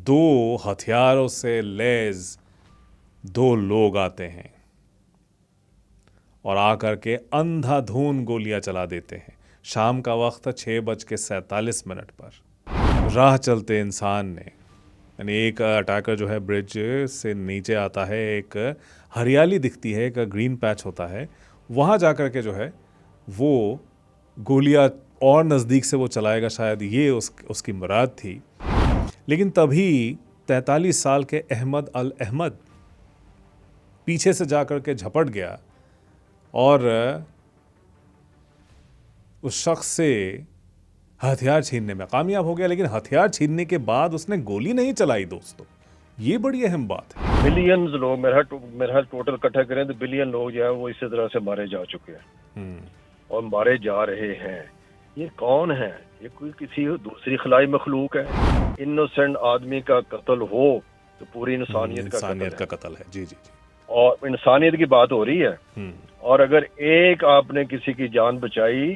दो हथियारों से लैस दो लोग आते हैं और आकर के अंधाधुंध गोलियां चला देते हैं। शाम का वक्त 6:47 पर राह चलते इंसान ने, यानी एक अटैकर जो है ब्रिज से नीचे आता है, एक हरियाली दिखती है, एक ग्रीन पैच होता है, वहाँ जाकर के जो है वो गोलियां और नज़दीक से वो चलाएगा, शायद ये उसकी मुराद थी। लेकिन तभी 43 साल के अहमद अल अहमद पीछे से जाकर के झपट गया और उस शख्स से हथियार छीनने में कामयाब हो गया। लेकिन हथियार छीनने के बाद उसने गोली नहीं चलाई दोस्तों, ये बड़ी अहम बात है। बिलियंस लोग मेरा टोटल इकट्ठा करें तो बिलियन लोग जो है वो इसी तरह से मारे जा चुके हैं और मारे जा रहे हैं। ये कौन है? ये कोई किसी दूसरी खलाई मखलूक है? इनोसेंट आदमी का कत्ल हो तो पूरी इंसानियत का कत्ल है। जी जी जी। और इंसानियत की बात हो रही है, और अगर एक आपने किसी की जान बचाई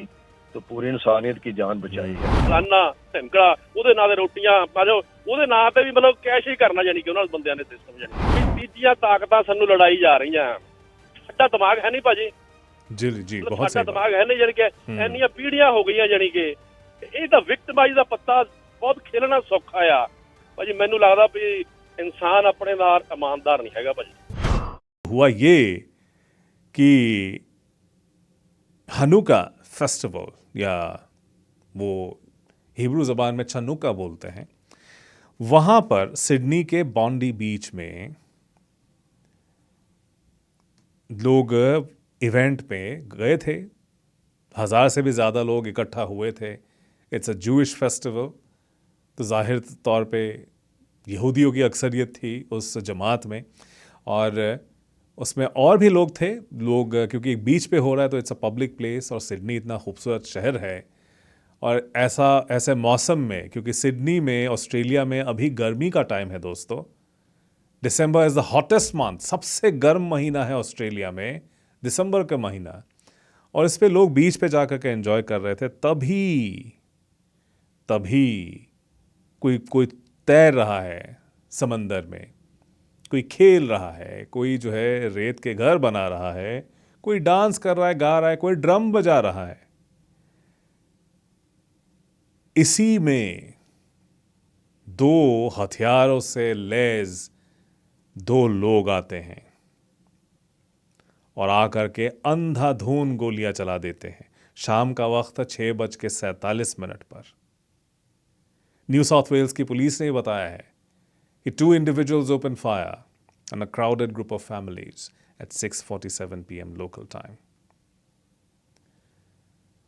तो पूरी इंसानियत की जान बचाई है। फलाना ढिमकड़ा ਉਹਦੇ ਨਾਂ ਦੇ ਰੋਟੀਆਂ ਪਾ ਜੋ ਉਹਦੇ ਨਾਂ ਤੇ ਵੀ ਮਤਲਬ ਕੈਸ਼ ਹੀ ਕਰਨਾ, ਜਾਨੀ ਕਿ ਉਹਨਾਂ ਬੰਦਿਆਂ ਨੇ ਸਿਸਟਮ ਜਾਨੀ ਤੀਜੀਆਂ ਤਾਕਤਾਂ ਸਾਨੂੰ ਲੜਾਈ ਜਾ ਰਹੀਆਂ। ਸਾਡਾ ਦਿਮਾਗ ਹੈ ਨਹੀਂ ਭਾਜੀ। ਜੀ ਜੀ ਬਹੁਤ ਸਹੀ। ਸਾਡਾ ਦਿਮਾਗ ਹੈ ਨਹੀਂ, ਜਾਨੀ ਕਿ ਇੰਨੀਆਂ ਪੀੜ੍ਹੀਆਂ ਹੋ ਗਈਆਂ, ਜਾਨੀ ਕਿ ਇਹ ਤਾਂ ਵਿਕਟਮਾਈਜ਼ ਦਾ ਪੱਤਾ ਬਹੁਤ ਖੇਲਣਾ ਸੌਖਾ ਆ ਭਾਜੀ। ਮੈਨੂੰ ਲੱਗਦਾ ਵੀ ਇਨਸਾਨ ਆਪਣੇ ਨਾਲ ਇਮਾਨਦਾਰ ਨਹੀਂ ਹੈਗਾ ਭਾਜੀ। हुआ ये कि हनुका फेस्टिवल, या वो हिब्रू ज़बान में छनुका बोलते हैं, वहाँ पर सिडनी के बॉन्डी बीच में लोग इवेंट पे गए थे। 1000 से भी ज़्यादा लोग इकट्ठा हुए थे। इट्स अ जूइश फेस्टिवल, तो ज़ाहिर तौर पे यहूदियों की अक्सरियत थी उस जमात में, और उसमें और भी लोग थे। क्योंकि एक बीच पे हो रहा है तो इट्स अ पब्लिक प्लेस, और सिडनी इतना खूबसूरत शहर है, और ऐसे मौसम में, क्योंकि सिडनी में ऑस्ट्रेलिया में अभी गर्मी का टाइम है दोस्तों। दिसंबर इज़ द हॉटेस्ट मंथ, सबसे गर्म महीना है ऑस्ट्रेलिया में, दिसंबर का महीना, और इस पे लोग बीच पे जाकर के एंजॉय कर रहे थे। तभी कोई तैर रहा है समंदर में, कोई खेल रहा है, कोई जो है रेत के घर बना रहा है, कोई डांस कर रहा है, गा रहा है, कोई ड्रम बजा रहा है। इसी में दो हथियारों से लैस दो लोग आते हैं और आकर के अंधाधुंध गोलियां चला देते हैं। शाम का वक्त 6:47 पर न्यू साउथ वेल्स की पुलिस ने बताया है कि 2 individuals opened fire on a crowded group of families at 6:47 p.m. local time.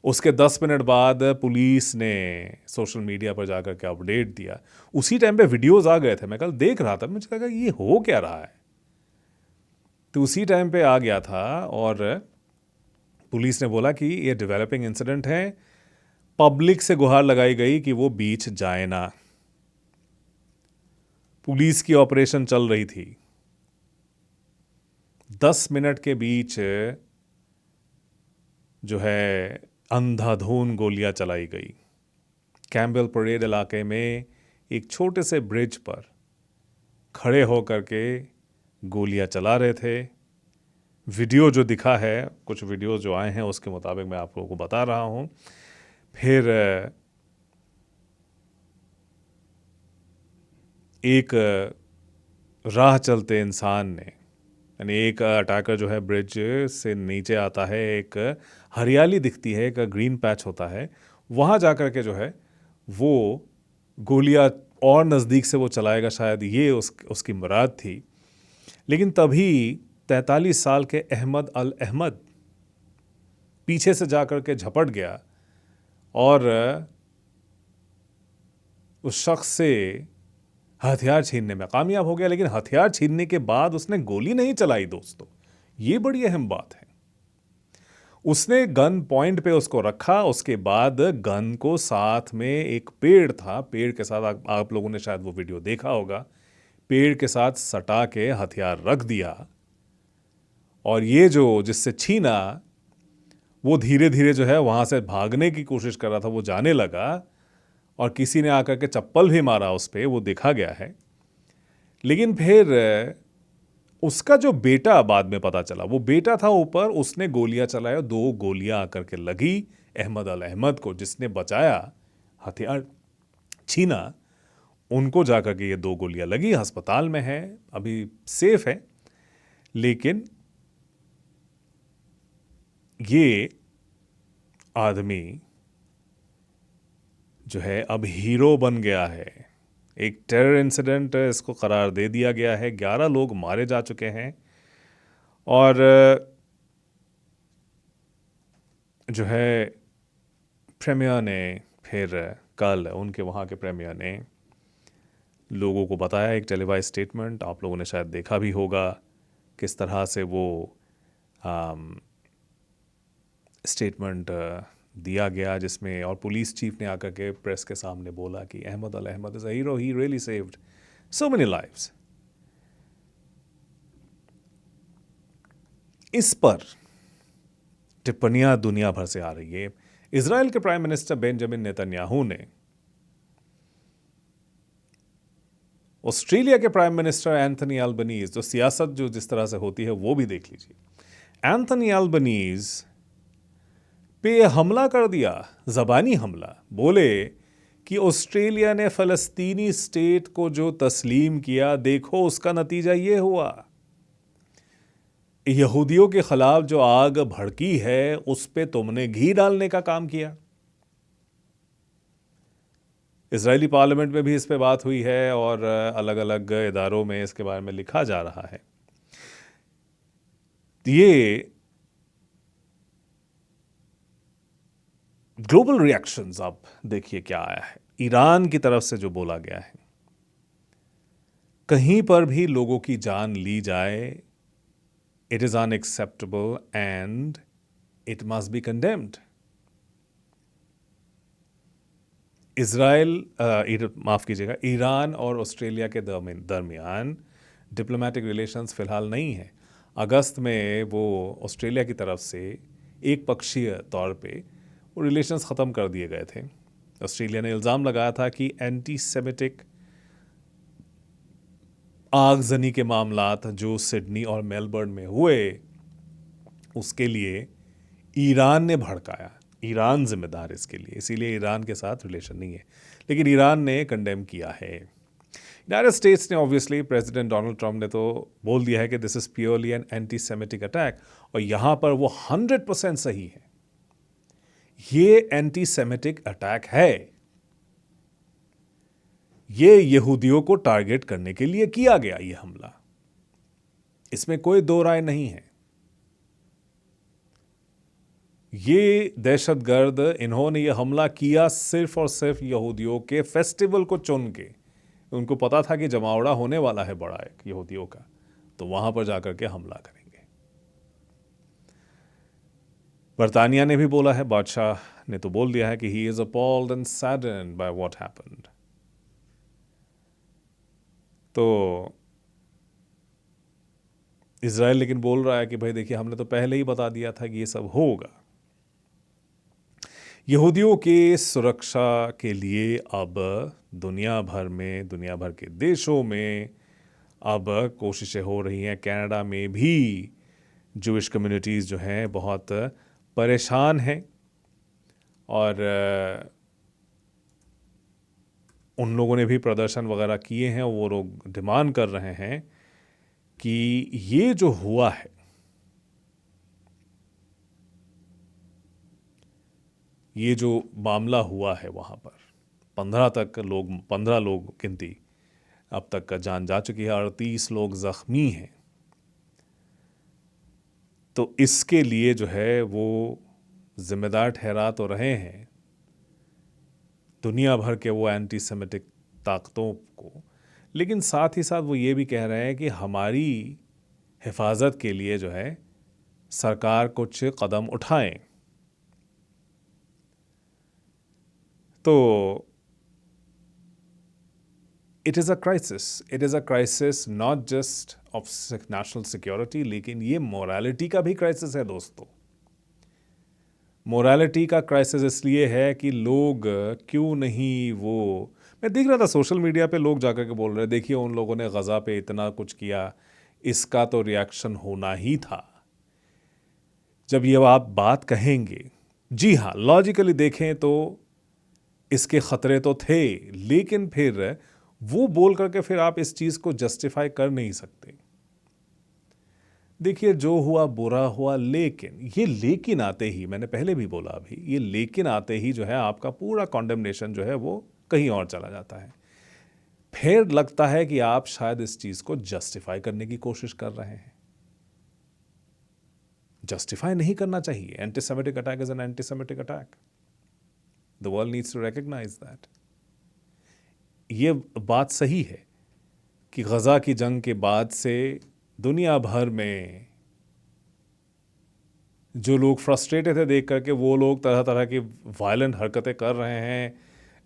उसके 10 मिनट बाद पुलिस ने सोशल मीडिया पर जाकर के अपडेट दिया। उसी टाइम पे वीडियोस आ गए थे, मैं कल देख रहा था, मुझे लगा ये हो क्या रहा है, तो उसी टाइम पे आ गया था और पुलिस ने बोला कि ये डेवलपिंग इंसिडेंट है। पब्लिक से गुहार लगाई गई कि वो बीच जाए ना। पुलिस की ऑपरेशन चल रही थी। 10 मिनट के बीच जो है अंधाधुंध गोलियां चलाई गई। कैम्बेल परेड इलाके में एक छोटे से ब्रिज पर खड़े होकर के गोलियां चला रहे थे। वीडियो जो दिखा है, कुछ वीडियो जो आए हैं उसके मुताबिक मैं आप लोगों को बता रहा हूं। फिर एक राह चलते इंसान ने, यानी एक अटैकर जो है ब्रिज से नीचे आता है, एक हरियाली दिखती है, एक ग्रीन पैच होता है, वहाँ जाकर के जो है वो गोलियां और नज़दीक से वो चलाएगा, शायद ये उसकी मुराद थी। लेकिन तभी 43 साल के अहमद अल अहमद पीछे से जाकर के झपट गया और उस शख्स से हथियार छीनने में कामयाब हो गया। लेकिन हथियार छीनने के बाद उसने गोली नहीं चलाई दोस्तों, ये बड़ी अहम बात है। उसने गन पॉइंट पे उसको रखा, उसके बाद गन को साथ में एक पेड़ था, पेड़ के साथ आप लोगों ने शायद वो वीडियो देखा होगा, पेड़ के साथ सटा के हथियार रख दिया, और ये जो जिससे छीना वो धीरे धीरे जो है वहाँ से भागने की कोशिश कर रहा था, वो जाने लगा और किसी ने आकर के चप्पल भी मारा उस पर, वो देखा गया है। लेकिन फिर उसका जो बेटा, बाद में पता चला वो बेटा था ऊपर, उसने गोलियां चलाया, 2 गोलियां आकर के लगी अहमद अल अहमद को, जिसने बचाया, हथियार छीना, उनको जाकर के ये 2 गोलियां लगी, अस्पताल में है, अभी सेफ है। लेकिन ये आदमी जो है अब हीरो बन गया है। एक टेरर इंसिडेंट इसको करार दे दिया गया है, 11 लोग मारे जा चुके हैं। और जो है प्रेमियर ने फिर कल, उनके वहाँ के प्रेमियर ने लोगों को बताया, एक टेलीवाइज स्टेटमेंट, आप लोगों ने शायद देखा भी होगा किस तरह से वो स्टेटमेंट दिया गया, जिसमें और पुलिस चीफ ने आकर के प्रेस के सामने बोला कि Ahmed al Ahmed is a hero, he really saved so many lives. इस पर टिप्पणियां दुनिया भर से आ रही है। इजराइल के प्राइम मिनिस्टर बेंजामिन नेतन्याहू ने ऑस्ट्रेलिया के प्राइम मिनिस्टर एंथनी अल्बनीज, जो सियासत जो जिस तरह से होती है वो भी देख लीजिए, एंथनी अल्बनीज पे हमला कर दिया, ज़बानी हमला। बोले कि ऑस्ट्रेलिया ने फ़लस्तीनी स्टेट को जो तस्लीम किया, देखो उसका नतीजा ये हुआ। यहूदियों के खिलाफ जो आग भड़की है, उस पे तुमने घी डालने का काम किया। इजरायली पार्लियामेंट में भी इस पे बात हुई है और अलग अलग इदारों में इसके बारे में लिखा जा रहा है। ये ग्लोबल रिएक्शंस आप देखिए क्या आया है। ईरान की तरफ से जो बोला गया है, कहीं पर भी लोगों की जान ली जाए, it is unacceptable and it must be condemned. माफ कीजिएगा, ईरान और ऑस्ट्रेलिया के दरमियान डिप्लोमेटिक रिलेशंस फिलहाल नहीं है। अगस्त में वो ऑस्ट्रेलिया की तरफ से एक पक्षीय तौर पे वो रिलेशंस ख़त्म कर दिए गए थे। ऑस्ट्रेलिया ने इल्ज़ाम लगाया था कि एंटी सेमिटिक आगजनी के मामलात जो सिडनी और मेलबर्न में हुए, उसके लिए ईरान ने भड़काया, ईरान जिम्मेदार इसके लिए, इसीलिए ईरान के साथ रिलेशन नहीं है। लेकिन ईरान ने कंडेम किया है। यूनाइटेड स्टेट्स ने, ऑब्वियसली प्रेसिडेंट डोनाल्ड ट्रंप ने तो बोल दिया है कि this is purely an anti Semitic attack, और यहाँ पर वो 100% सही है। ये एंटी सेमिटिक अटैक है, ये यहूदियों को टारगेट करने के लिए किया गया ये हमला, इसमें कोई दो राय नहीं है। ये दहशतगर्द, इन्होंने ये हमला किया सिर्फ और सिर्फ यहूदियों के फेस्टिवल को चुन के। उनको पता था कि जमावड़ा होने वाला है बड़ा एक यहूदियों का, तो वहां पर जाकर के हमला करेंगे। बरतानिया ने भी बोला है, बादशाह ने तो बोल दिया है कि he is appalled and saddened by what happened. तो इजराइल लेकिन बोल रहा है कि भाई देखिए, हमने तो पहले ही बता दिया था कि ये सब होगा। यहूदियों के सुरक्षा के लिए अब दुनिया भर के देशों में अब कोशिशें हो रही हैं। कनाडा में भी जूइश कम्युनिटीज़ जो हैं बहुत परेशान हैं, और उन लोगों ने भी प्रदर्शन वगैरह किए हैं। वो लोग डिमांड कर रहे हैं कि ये जो हुआ है, ये जो मामला हुआ है वहाँ पर 15 लोग गिनती अब तक का जान जा चुकी है, 38 लोग ज़ख्मी हैं। तो इसके लिए जो है वो जिम्मेदार ठहरा तो रहे हैं दुनिया भर के वो एंटी सेमिटिक ताकतों को, लेकिन साथ ही साथ वो ये भी कह रहे हैं कि हमारी हिफाजत के लिए जो है सरकार कुछ कदम उठाएं। तो it is a crisis not just of national security, लेकिन ये मोरालिटी का भी क्राइसिस है दोस्तों। मोरालिटी का क्राइसिस इसलिए है कि लोग क्यों नहीं वो, मैं देख रहा था सोशल मीडिया पे लोग जाकर के बोल रहे, देखिए उन लोगों ने गज़ा पे इतना कुछ किया, इसका तो रिएक्शन होना ही था। जब ये आप बात कहेंगे, जी हाँ, लॉजिकली देखें तो इसके ख़तरे तो थे, लेकिन फिर वो बोल करके फिर आप इस चीज़ को जस्टिफाई कर नहीं सकते। देखिए जो हुआ बुरा हुआ, लेकिन ये लेकिन आते ही, मैंने पहले भी बोला अभी, ये लेकिन आते ही जो है आपका पूरा कॉन्डेमनेशन जो है वो कहीं और चला जाता है। फिर लगता है कि आप शायद इस चीज़ को जस्टिफाई करने की कोशिश कर रहे हैं। जस्टिफाई नहीं करना चाहिए। Antisemitic attack is an antisemitic attack. The world needs to recognise that. ये बात सही है कि गज़ा की जंग के बाद से दुनिया भर में जो लोग फ्रस्ट्रेटेड थे देख करके, वो लोग तरह तरह की वायलेंट हरकतें कर रहे हैं।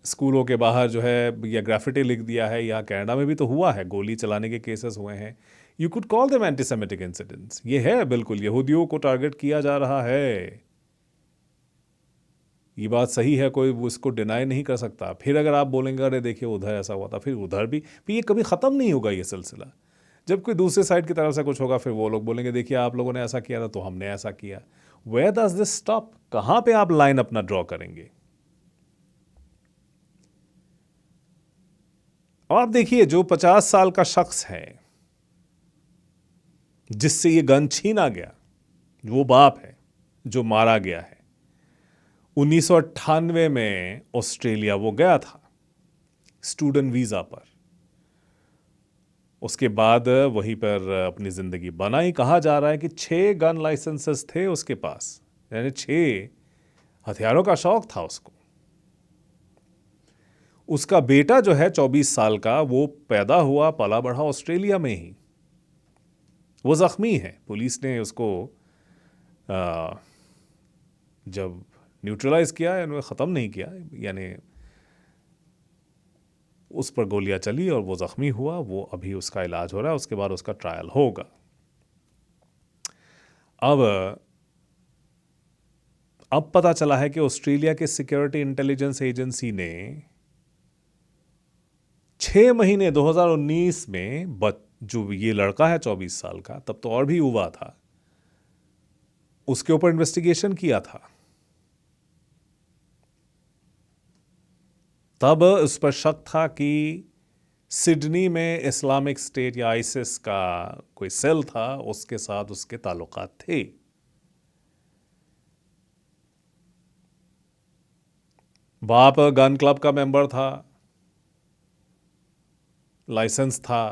स्कूलों के बाहर जो है या ग्राफिटी लिख दिया है, या कनाडा में भी तो हुआ है, गोली चलाने के केसेस हुए हैं। You could call them antisemitic incidents. ये है, बिल्कुल यहूदियों को टारगेट किया जा रहा है, ये बात सही है, कोई उसको डिनाई नहीं कर सकता। फिर अगर आप बोलेंगे अरे देखिए उधर ऐसा हुआ था, फिर उधर भी ये कभी ख़त्म नहीं होगा ये सिलसिला। जब कोई दूसरे साइड की तरफ से कुछ होगा, फिर वो लोग बोलेंगे देखिए आप लोगों ने ऐसा किया था तो हमने ऐसा किया। Where does this stop? कहाँ पे आप लाइन अपना ड्रॉ करेंगे? और आप देखिए जो 50 साल का शख्स है जिससे ये गन छीना गया, वो बाप है जो मारा गया है। 1998 में ऑस्ट्रेलिया वो गया था स्टूडेंट वीज़ा पर। उसके बाद वहीं पर अपनी ज़िंदगी बनाई। कहा जा रहा है कि 6 गन लाइसेंसेस थे उसके पास, यानी 6 हथियारों का शौक था उसको। उसका बेटा जो है 24 साल का, वो पैदा हुआ पला बढ़ा ऑस्ट्रेलिया में ही। वो ज़ख्मी है। पुलिस ने उसको जब न्यूट्रलाइज किया, यानी ख़त्म नहीं किया, यानी उस पर गोलियां चली और वो ज़ख्मी हुआ। वो अभी उसका इलाज हो रहा है, उसके बाद उसका ट्रायल होगा। अब पता चला है कि ऑस्ट्रेलिया के सिक्योरिटी इंटेलिजेंस एजेंसी ने 6 महीने 2019 में जो ये लड़का है 24 साल का, तब तो और भी युवा था, उसके ऊपर इन्वेस्टिगेशन किया था। तब उस पर शक था कि सिडनी में इस्लामिक स्टेट या आईसिस का कोई सेल था, उसके साथ उसके ताल्लुकात थे। बाप गन क्लब का मेंबर था, लाइसेंस था,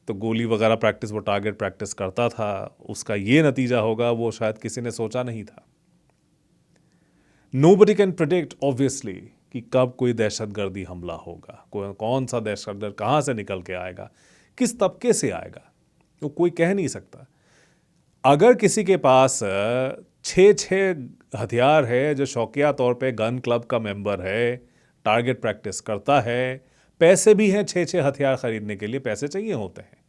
तो गोली वगैरह प्रैक्टिस, वो टारगेट प्रैक्टिस करता था। उसका ये नतीजा होगा वो शायद किसी ने सोचा नहीं था। Nobody can predict obviously कि कब कोई दहशतगर्दी हमला होगा, कौन सा दहशतगर्द कहाँ से निकल के आएगा, किस तबके से आएगा, वो कोई कह नहीं सकता। अगर किसी के पास 6 हथियार है, जो शौकिया तौर पे गन क्लब का मेंबर है, टारगेट प्रैक्टिस करता है, पैसे भी हैं 6 हथियार खरीदने के लिए, पैसे चाहिए होते हैं,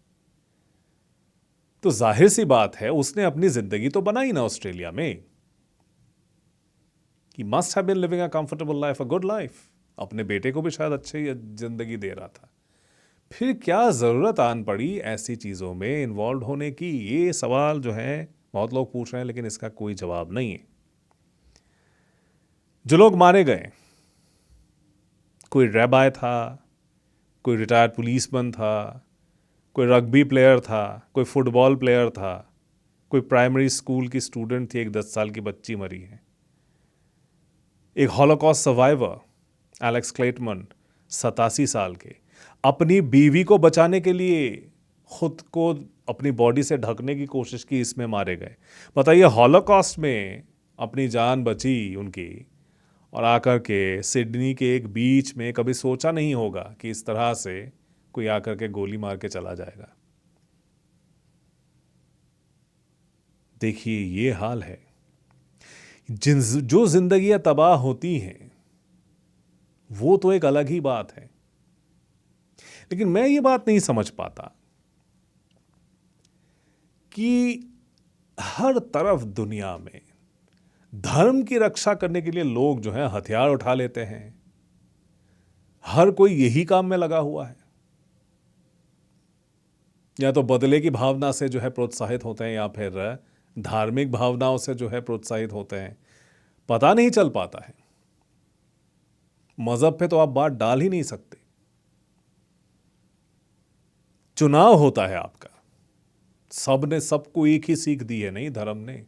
तो जाहिर सी बात है उसने अपनी जिंदगी तो बनाई ना ऑस्ट्रेलिया में। He must have been living a comfortable life, a good life. अपने बेटे को भी शायद अच्छी जिंदगी दे रहा था। फिर क्या ज़रूरत आन पड़ी ऐसी चीज़ों में इन्वॉल्व होने की? ये सवाल जो है बहुत लोग पूछ रहे हैं, लेकिन इसका कोई जवाब नहीं है। जो लोग मारे गए, कोई रैबाय था, कोई रिटायर्ड पुलिसमैन था, कोई रग्बी प्लेयर था, कोई फुटबॉल प्लेयर था, कोई प्राइमरी स्कूल की स्टूडेंट थी, एक 10 साल की बच्ची मरी है। एक हॉलोकॉस्ट सर्वाइवर एलेक्स क्लेटमन 87 साल के, अपनी बीवी को बचाने के लिए खुद को अपनी बॉडी से ढकने की कोशिश की, इसमें मारे गए। बताइए, हॉलोकॉस्ट में अपनी जान बची उनकी, और आकर के सिडनी के एक बीच में कभी सोचा नहीं होगा कि इस तरह से कोई आकर के गोली मार के चला जाएगा। देखिए ये हाल है। जो जिंदगियां तबाह होती हैं वो तो एक अलग ही बात है, लेकिन मैं ये बात नहीं समझ पाता कि हर तरफ दुनिया में धर्म की रक्षा करने के लिए लोग जो है हथियार उठा लेते हैं। हर कोई यही काम में लगा हुआ है, या तो बदले की भावना से जो है प्रोत्साहित होते हैं या फिर धार्मिक भावनाओं से जो है प्रोत्साहित होते हैं। पता नहीं चल पाता है। मजहब पे तो आप बात डाल ही नहीं सकते। चुनाव होता है आपका, सब ने सबको एक ही सीख दी है, नहीं धर्म ने।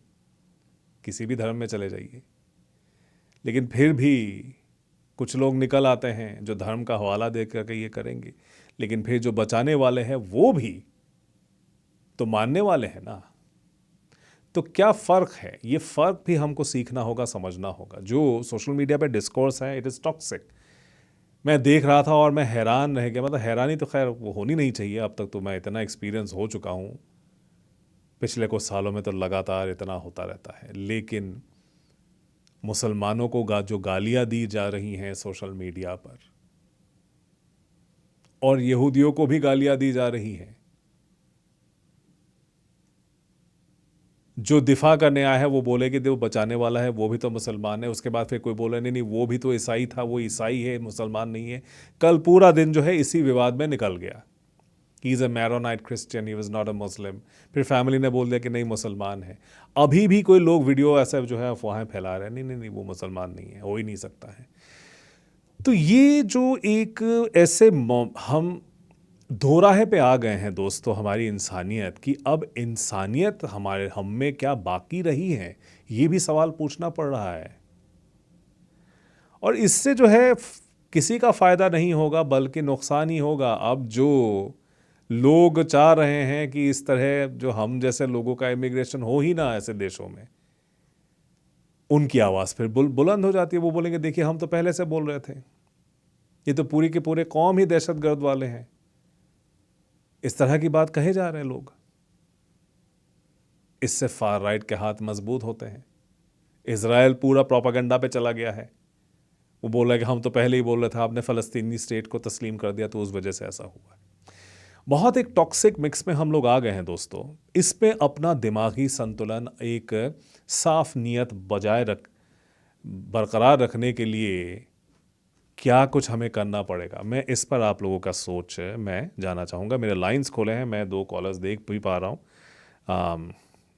किसी भी धर्म में चले जाइए, लेकिन फिर भी कुछ लोग निकल आते हैं जो धर्म का हवाला दे करके ये करेंगे, लेकिन फिर जो बचाने वाले हैं वो भी तो मानने वाले हैं ना। तो क्या फ़र्क है, ये फ़र्क भी हमको सीखना होगा, समझना होगा। जो सोशल मीडिया पे डिस्कोर्स है, इट इज़ टॉक्सिक। मैं देख रहा था और मैं हैरान रह गया। मतलब हैरानी तो खैर वो होनी नहीं चाहिए, अब तक तो मैं इतना एक्सपीरियंस हो चुका हूँ, पिछले कुछ सालों में तो लगातार इतना होता रहता है। लेकिन मुसलमानों को जो गालियाँ दी जा रही हैं सोशल मीडिया पर, और यहूदियों को भी गालियाँ दी जा रही हैं। जो दिफा करने आया है वो बोले कि वो बचाने वाला है, वो भी तो मुसलमान है। उसके बाद फिर कोई बोले नहीं नहीं वो भी तो ईसाई था, वो ईसाई है, मुसलमान नहीं है। कल पूरा दिन जो है इसी विवाद में निकल गया। He is a Maronite Christian, he was not a Muslim. फिर फैमिली ने बोल दिया कि नहीं मुसलमान है। अभी भी कोई लोग वीडियो ऐसे जो है अफवाहें फैला रहे हैं, नहीं नहीं नहीं वो मुसलमान नहीं है, हो ही नहीं सकता है। तो ये जो एक ऐसे हम दोराहे पे आ गए हैं दोस्तों, हमारी इंसानियत की। अब इंसानियत हम में क्या बाकी रही है, ये भी सवाल पूछना पड़ रहा है। और इससे जो है किसी का फ़ायदा नहीं होगा, बल्कि नुकसान ही होगा। अब जो लोग चाह रहे हैं कि इस तरह जो हम जैसे लोगों का इमिग्रेशन हो ही ना ऐसे देशों में, उनकी आवाज़ फिर बुलंद हो जाती है। वो बोलेंगे देखिए हम तो पहले से बोल रहे थे, ये तो पूरी के पूरे कौम ही दहशतगर्द वाले हैं। इस तरह की बात कहे जा रहे हैं लोग। इससे फार राइट के हाथ मजबूत होते हैं। इजराइल पूरा प्रोपागेंडा पे चला गया है। वो बोल रहा है कि हम तो पहले ही बोल रहे थे, आपने फ़लस्तीनी स्टेट को तस्लीम कर दिया तो उस वजह से ऐसा हुआ है। बहुत एक टॉक्सिक मिक्स में हम लोग आ गए हैं दोस्तों। इस पे अपना दिमागी संतुलन, एक साफ नियत बरकरार रखने के लिए क्या कुछ हमें करना पड़ेगा, मैं इस पर आप लोगों का सोच मैं जानना चाहूँगा। मेरे लाइंस खोले हैं, मैं 2 कॉलर्स देख भी पा रहा हूँ।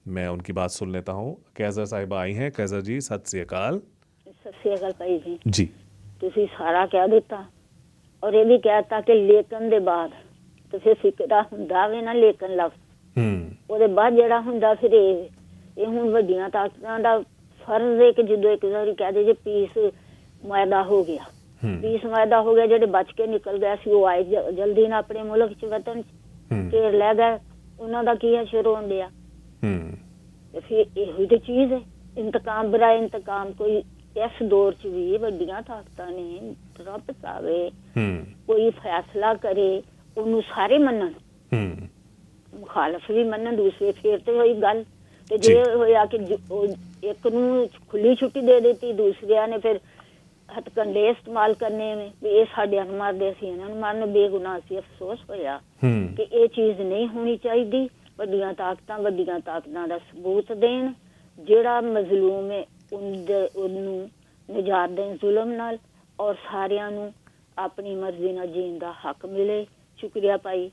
मैं उनकी बात सुन लेता हूँ। कैज़र साहिबा आई हैं। कैज़र जी सत श्री अकाल। सत श्री अकाल भाई जी। जी ਤੁਸੀਂ ਸਾਰਾ ਕਹਿ ਦਿੱਤਾ, ਔਰ ਇਹ ਵੀ ਕਹਿਤਾ ਕਿ ਲੇਕਿਨ ਦੇ ਬਾਅਦ ਤੇ ਫਿਰ ਫਿਕਰਾ ਹੁੰਦਾ ਵੇ ਨਾ ਲੇਕਿਨ ਲਫ਼ਜ਼। ਉਹਦੇ ਬਾਅਦ ਜਿਹੜਾ ਹੁੰਦਾ ਫਿਰ ਇਹ ਹੁਣ ਵੱਡੀਆਂ ਤਾਕਤਾਂ ਦਾ ਫਰਜ਼ ਹੈ ਕਿ ਜਦੋਂ ਇੱਕ ਵਾਰੀ ਕਹਿ ਦੇ ਜੇ ਪੀਸ ਮਾਇਦਾ ਹੋ ਗਿਆ, ਪੀਸ ਮਾਇਦਾ ਹੋ ਗਿਆ, ਜਿਹੜੇ ਬਚ ਕੇ ਨਿਕਲ ਗਏ ਸੀ ਉਹ ਆਏ ਜਲਦੀ ਨਾ ਆਪਣੇ ਮੁਲਕ ਚ ਵਤਨ ਘੇਰ ਲੈ ਗਏ, ਉਹਨਾਂ ਦਾ ਕੀ ਹਸ਼ਰ ਹੋਣ ਡਿਆ। ਤੇ ਫਿਰ ਇਹੋ ਜਿਹੀ ਚੀਜ਼ ਹੈ, ਇੰਤਕਾਮ ਬਰਾ ਇੰਤਕਾਮ। ਕੋਈ ਇਸ ਦੌਰ ਚ ਵੀ ਵੱਡੀਆਂ ਤਾਕਤਾਂ ਨੇ ਰੱਬ ਸਾਵੇ ਕੋਈ ਫੈਸਲਾ ਕਰੇ, ਉਹਨੂੰ ਸਾਰੇ ਮੰਨਣ, ਮੁਖਾਲਫ ਵੀ ਮੰਨਣ, ਦੂਸਰੇ ਫੇਰ ਤੇ ਹੋਈ ਗੱਲ। ਤੇ ਜੇ ਹੋਇਆ ਕਿ ਇੱਕ ਨੂੰ ਖੁੱਲੀ ਛੁੱਟੀ ਦੇ ਦਿੱਤੀ, ਦੂਸਰਿਆਂ ਨੇ ਫਿਰ ਹਥਕੰਡੇ ਇਸਤੇਮਾਲ ਕਰਨੇ में ਵੀ ਇਹ ਸਾਡਿਆਂ ਨੂੰ ਮਾਰਦੇ ਸੀ, ਇਹਨਾਂ ਨੂੰ ਮਾਰਨ, ਬੇਗੁਨਾਹ ਸੀ। ਅਫਸੋਸ ਹੋਇਆ ਕਿ ਇਹ ਚੀਜ਼ ਨਹੀਂ ਹੋਣੀ ਚਾਹੀਦੀ। ਵੱਡੀਆਂ ਤਾਕਤਾਂ ਦਾ ਸਬੂਤ ਦੇਣ, ਜਿਹੜਾ ਮਜ਼ਲੂਮ ਹੈ ਉਹਨੂੰ ਨਿਜਾਤ ਦੇਣ ਜ਼ੁਲਮ ਨਾਲ, ਔਰ ਸਾਰਿਆਂ ਨੂੰ ਆਪਣੀ ਮਰਜ਼ੀ ਨਾਲ ਜੀਣ ਦਾ ਹੱਕ ਮਿਲੇ। शुक्रिया भाई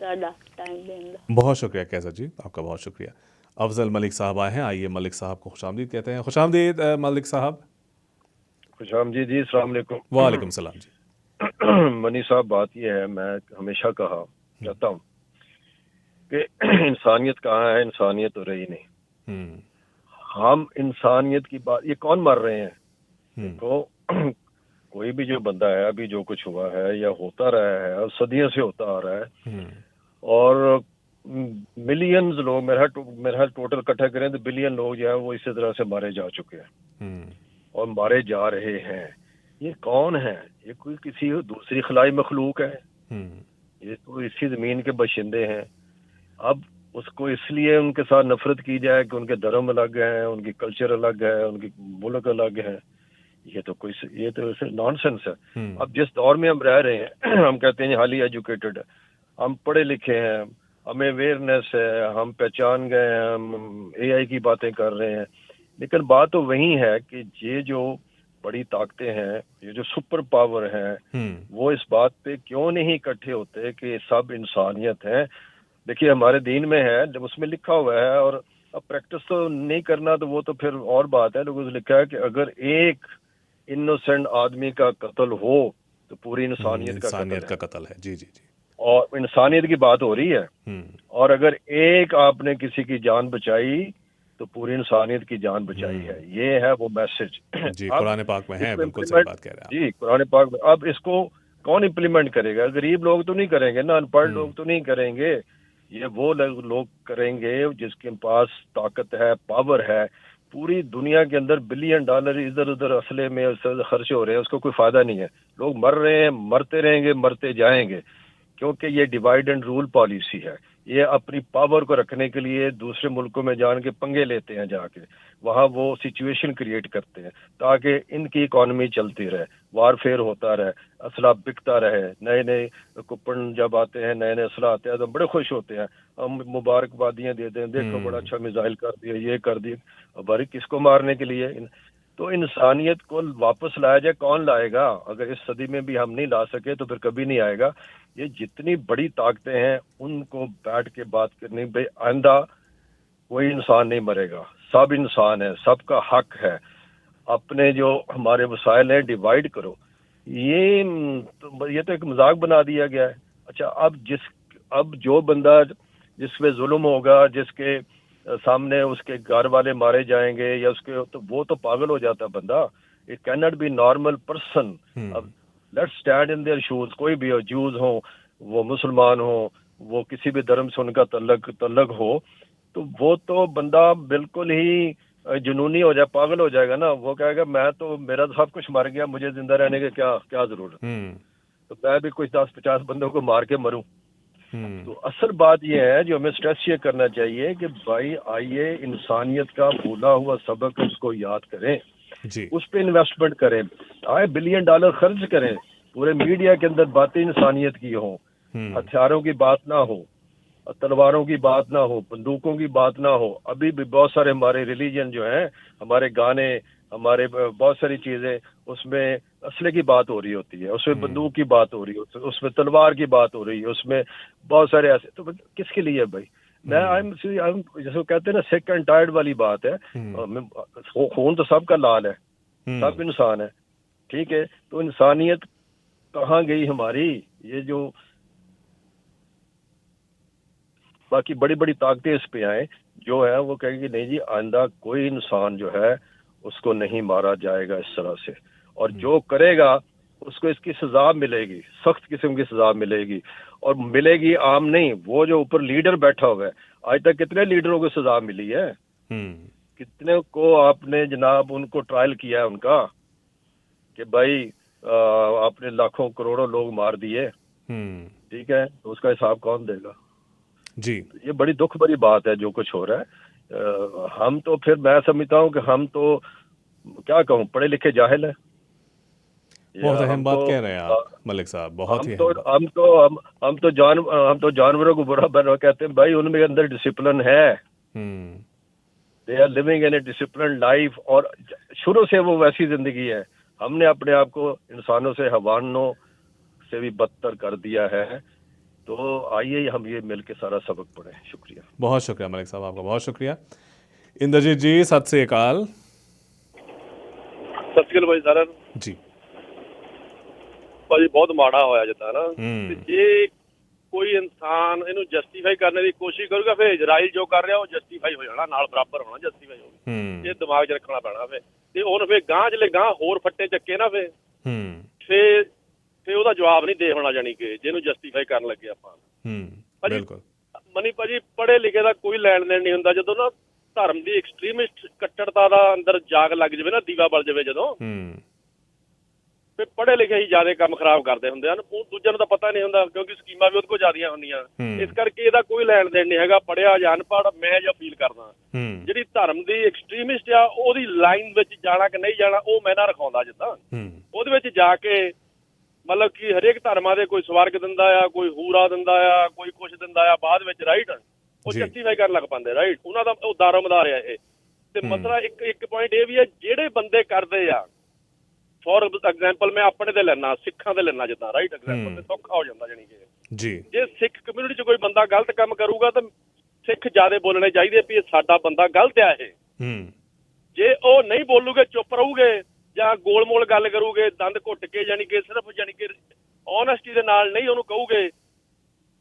टाइम देने का। बहुत शुक्रिया कैज़र जी, आपका बहुत शुक्रिया। अफजल मलिक साहब आए हैं, आइए मलिक साहब को खुशामदीद कहते हैं। खुशामदीद मलिक साहब। खुशामदीद जी, अस्सलाम वालेकुम। वालेकुम सलाम जी। मनी साहब, बात यह है, मैं हमेशा कहता हूँ कि इंसानियत कहाँ है? इंसानियत तो रही नहीं। हम इंसानियत की बात, ये कौन मर रहे हैं? देखो, कोई भी जो बंदा है, अभी जो कुछ हुआ है या होता रहा है और सदियों से होता आ रहा है, और मिलियंस लोग, मेरा टोटल इकट्ठा करें तो बिलियन लोग जो है वो इसी तरह से मारे जा चुके हैं और मारे जा रहे हैं। ये कौन है? ये कोई किसी दूसरी खलाई मखलूक है? ये तो इसी जमीन के बशिंदे हैं। अब उसको इसलिए उनके साथ नफरत की जाए कि उनके धर्म अलग हैं, उनकी कल्चर अलग है, उनकी मुल्क अलग है, ये तो नॉनसेंस है। अब जिस दौर में हम रह रहे हैं, हम कहते हैं हाईली एजुकेटेड है, हम पढ़े लिखे हैं, हमें अवेयरनेस है, हम पहचान गए हैं, हम AI की बातें कर रहे हैं, लेकिन बात तो वही है कि ये जो बड़ी ताकतें हैं, ये जो सुपर पावर हैं, वो इस बात पे क्यों नहीं इकट्ठे होते कि सब इंसानियत है। देखिए हमारे दीन में है, जब उसमें लिखा हुआ है, और अब प्रैक्टिस तो नहीं करना तो वो तो फिर और बात है, लेकिन उसमें लिखा है कि अगर एक इनोसेंट आदमी का कत्ल हो तो पूरी इंसानियत का इंसानियत कत्ल का है, कत्ल है। जी जी जी। और इंसानियत की बात हो रही है। और अगर एक आपने किसी की जान बचाई तो पूरी इंसानियत की जान बचाई है। ये है वो मैसेज। जी, अब कुरान पाक में है, इसको बिल्कुल सही इम्प्लीमेंट, बात कह रहे हैं आप। जी कुरान पाक में, अब इसको कौन इम्प्लीमेंट करेगा? गरीब लोग तो नहीं करेंगे ना, अनपढ़ लोग तो नहीं करेंगे, ये वो लोग करेंगे जिसके पास ताकत है, पावर है। पूरी दुनिया के अंदर बिलियन डॉलर इधर उधर असले में खर्च हो रहे हैं, उसको कोई फायदा नहीं है। लोग मर रहे हैं, मरते रहेंगे, मरते जाएंगे, क्योंकि ये डिवाइड एंड रूल पॉलिसी है। ये अपनी पावर को रखने के लिए दूसरे मुल्कों में जान के पंगे लेते हैं, जाके वहाँ वो सिचुएशन क्रिएट करते हैं ताकि इनकी इकॉनमी चलती रहे, वारफेयर होता रहे, असला बिकता रहे। नए नए कुपन जब आते हैं, नए नए असला आते हैं तो हम बड़े खुश होते हैं, हम मुबारकबादियाँ देते हैं, देखो बड़ा अच्छा मिसाइल कर दिया, ये कर दिया। भाई किसको मारने के लिए? तो इंसानियत को वापस लाया जाए, कौन लाएगा? अगर इस सदी में भी हम नहीं ला सके तो फिर कभी नहीं आएगा। ये जितनी बड़ी ताकतें हैं उनको बैठ के बात करनी, भाई आइंदा कोई इंसान नहीं मरेगा, सब इंसान है, सबका हक है। अपने जो हमारे वसाइल हैं डिवाइड करो। ये तो एक मजाक बना दिया गया है। अच्छा, अब जो बंदा जिस पे जुल्म होगा, जिसके सामने उसके घर वाले मारे जाएंगे या उसके, तो वो तो पागल हो जाता बंदा। It can not be normal person. अब let's stand in their shoes. कोई भी हो, जूस हो, वो मुसलमान हो, वो किसी भी धर्म से उनका तल्लक हो, तो वो तो बंदा बिल्कुल ही जुनूनी हो जाए, पागल हो जाएगा ना। वो कहेगा मैं तो, मेरा तो सब कुछ मर गया, मुझे जिंदा रहने की क्या क्या जरूरत, तो मैं भी कुछ 10-50 बंदों को मार के मरूं। तो असल बात यह है जो हमें स्ट्रेस ये करना चाहिए कि भाई आइए इंसानियत का भूला हुआ सबक उसको याद करें, जी। उस पर इन्वेस्टमेंट करें, आए बिलियन डॉलर खर्च करें, पूरे मीडिया के अंदर बातें इंसानियत की हो, हथियारों की बात ना हो, तलवारों की बात ना हो, बंदूकों की बात ना हो। अभी भी बहुत सारे हमारे रिलीजन जो हैं, हमारे गाने, हमारे बहुत सारी चीजें, उसमें असले की बात हो रही होती है, उसमें बंदूक की बात हो रही है, उसमें तलवार की बात हो रही है, उसमें बहुत सारे ऐसे। तो किसके लिए भाई? मैं आई एम जैसे कहते हैं ना, सिक एंड टायर्ड वाली बात है। खून तो सबका लाल है, सब इंसान है, ठीक है, तो इंसानियत कहाँ गई हमारी? ये जो बाकी बड़ी बड़ी ताकतें इस पे आए, जो है वो कहेगी नहीं जी आइंदा कोई इंसान जो है उसको नहीं मारा जाएगा इस तरह से, और जो करेगा उसको इसकी सजा मिलेगी, सख्त किस्म की सजा मिलेगी, और मिलेगी आम नहीं, वो जो ऊपर लीडर बैठा हुआ है। आज तक कितने लीडरों को सजा मिली है? कितने को आपने जनाब उनको ट्रायल किया है उनका, कि भाई आपने लाखों करोड़ों लोग मार दिए, ठीक है, तो उसका हिसाब कौन देगा? जी, ये बड़ी दुख भरी बात है जो कुछ हो रहा है। हम तो, फिर मैं समझता हूँ कि हम तो क्या कहूँ, पढ़े लिखे जाहिल है। बहुत अहम बात कह रहे हैं आप मलिक साहब, बहुत ही अहम बात। हम तो जानवरों को बुरा बना कहते हैं भाई, उनमें अंदर डिसिप्लिन है, they are living in a discipline life, और शुरू से वो वैसी जिंदगी है। हमने अपने आप को इंसानों से, हैवानों से भी बदतर कर दिया है। तो आइए हम ये मिल के सारा सबक पढ़ें। शुक्रिया, बहुत शुक्रिया मलिक साहब, आपका बहुत शुक्रिया। इंद्रजीत जी, सत श्री अकाल। ਸਤਿ ਸ਼੍ਰੀ ਅਕਾਲ ਭਾਈ ਸਾਰਿਆਂ ਨੂੰ। जी ਭਾਜੀ ਬਹੁਤ ਮਾੜਾ ਹੋਇਆ ਜਿੱਦਾਂ ਨਾ, ਤੇ ਜੇ ਕੋਈ ਇਨਸਾਨ ਇਹਨੂੰ ਜਸਟੀਫਾਈ ਕਰਨ ਦੀ ਕੋਸ਼ਿਸ਼ ਕਰੂਗਾ, ਫਿਰ ਇਜ਼ਰਾਈਲ ਜੋ ਕਰ ਰਿਹਾ ਉਹ ਜਸਟੀਫਾਈ ਹੋ ਜਾਣਾ, ਨਾਲ ਬਰਾਬਰ ਹੋਣਾ, ਜਸਟੀਫਾਈ ਹੋ ਗਿਆ। ਇਹ ਦਿਮਾਗ 'ਚ ਰੱਖਣਾ ਪੈਣਾ। ਫਿਰ ਤੇ ਉਹਨੂੰ ਫਿਰ ਗਾਂਹ ਚਲੇ ਗਾਂਹ ਹੋਰ ਫੱਟੇ ਚੱਕੇ ਨਾ, ਫਿਰ ਉਹਦਾ ਜਵਾਬ ਨਹੀਂ ਦੇ ਹੋਣਾ, ਜਾਣੀ ਕਿ ਜਿਹਨੂੰ ਜਸਟੀਫਾਈ ਕਰਨ ਲੱਗੇ ਆਪਾਂ। ਬਿਲਕੁਲ ਮਨੀ ਭਾਜੀ, ਪੜ੍ਹੇ ਲਿਖੇ ਦਾ ਕੋਈ ਲੈਣ ਦੇਣ ਨਹੀਂ ਹੁੰਦਾ। ਜਦੋਂ ਨਾ ਧਰਮ ਦੀ ਐਕਸਟ੍ਰੀਮਿਸਟ ਕੱਟੜਤਾ ਦਾ ਅੰਦਰ ਜਾਗ ਲੱਗ ਜਾਵੇ ਨਾ, ਦੀਵਾ ਬਲ ਜਾਵੇ ਜਦੋਂ, ਫਿਰ ਪੜ੍ਹੇ ਲਿਖੇ ਹੀ ਜ਼ਿਆਦਾ ਕੰਮ ਖਰਾਬ ਕਰਦੇ ਹੁੰਦੇ ਹਨ। ਉਹ ਦੂਜਿਆਂ ਨੂੰ ਤਾਂ ਪਤਾ ਨਹੀਂ ਹੁੰਦਾ, ਕਿਉਂਕਿ ਸਕੀਮਾਂ ਵੀ ਉਹਦੇ ਕੋਲ ਜ਼ਿਆਦੀਆਂ ਹੁੰਦੀਆਂ। ਇਸ ਕਰਕੇ ਇਹਦਾ ਕੋਈ ਲੈਣ ਦੇਣ ਨਹੀਂ ਹੈਗਾ, ਪੜ੍ਹਿਆ ਜਾਂ ਅਨਪੜ੍ਹ। ਮੈਂ ਜਾਂ ਫੀਲ ਕਰਦਾ ਜਿਹੜੀ ਧਰਮ ਦੀ ਐਕਸਟ੍ਰੀਮਿਸਟ ਆ, ਉਹਦੀ ਲਾਈਨ ਵਿੱਚ ਜਾਣਾ ਕਿ ਨਹੀਂ ਜਾਣਾ ਉਹ ਮੈਂ ਨਾ ਰਖਾਉਂਦਾ। ਜਿੱਦਾਂ ਉਹਦੇ ਵਿੱਚ ਜਾ ਕੇ ਮਤਲਬ ਕਿ ਹਰੇਕ ਧਰਮਾਂ ਦੇ ਕੋਈ ਸਵਰਗ ਦਿੰਦਾ ਆ, ਕੋਈ ਹੂਰਾ ਦਿੰਦਾ ਆ, ਕੋਈ ਕੁਛ ਦਿੰਦਾ ਆ, ਬਾਅਦ ਵਿੱਚ ਰਾਈਟ ਉਹ ਜਸਟੀਫਾਈ ਕਰਨ ਲੱਗ ਪੈਂਦੇ। ਰਾਈਟ ਉਹਨਾਂ ਦਾ ਉਹ ਦਾਰੋ ਮਦਾਰ ਆ ਇਹ। ਤੇ ਮਸਲਾ ਇੱਕ ਪੁਆਇੰਟ ਇਹ ਵੀ ਹੈ, ਜਿਹੜੇ ਬੰਦੇ ਕਰਦੇ ਆ, ਫੋਰ ਐਗਜ਼ਾਮਪਲ ਮੈਂ ਆਪਣੇ ਤੇ ਲੈਣਾ, ਸਿੱਖਾਂ ਦੇ ਲੈਣਾ ਜਿੱਦਾਂ, ਰਾਈਟ ਐਗਜ਼ਾਮਪਲ ਤੇ ਸੌਖਾ ਹੋ ਜਾਂਦਾ। ਜਾਣੀ ਕਿ ਜੀ ਜੇ ਸਿੱਖ ਕਮਿਊਨਿਟੀ 'ਚ ਕੋਈ ਬੰਦਾ ਗਲਤ ਕੰਮ ਕਰੂਗਾ ਤਾਂ ਸਿੱਖ ਜ਼ਿਆਦਾ ਬੋਲਣੇ ਚਾਹੀਦੇ ਵੀ ਇਹ ਸਾਡਾ ਬੰਦਾ ਗਲਤ ਆ ਇਹ। ਜੇ ਉਹ ਨਹੀਂ ਬੋਲੂਗੇ, ਚੁੱਪ ਰਹੂਗੇ ਜਾਂ ਗੋਲ ਮੋਲ ਗੱਲ ਕਰੂਗੇ, ਦੰਦ ਘੁੱਟ ਕੇ, ਜਾਣੀ ਕਿ ਸਿਰਫ ਜਾਣੀ ਕਿ ਓਨੈਸਟੀ ਦੇ ਨਾਲ ਨਹੀਂ ਉਹਨੂੰ ਕਹੂਗੇ,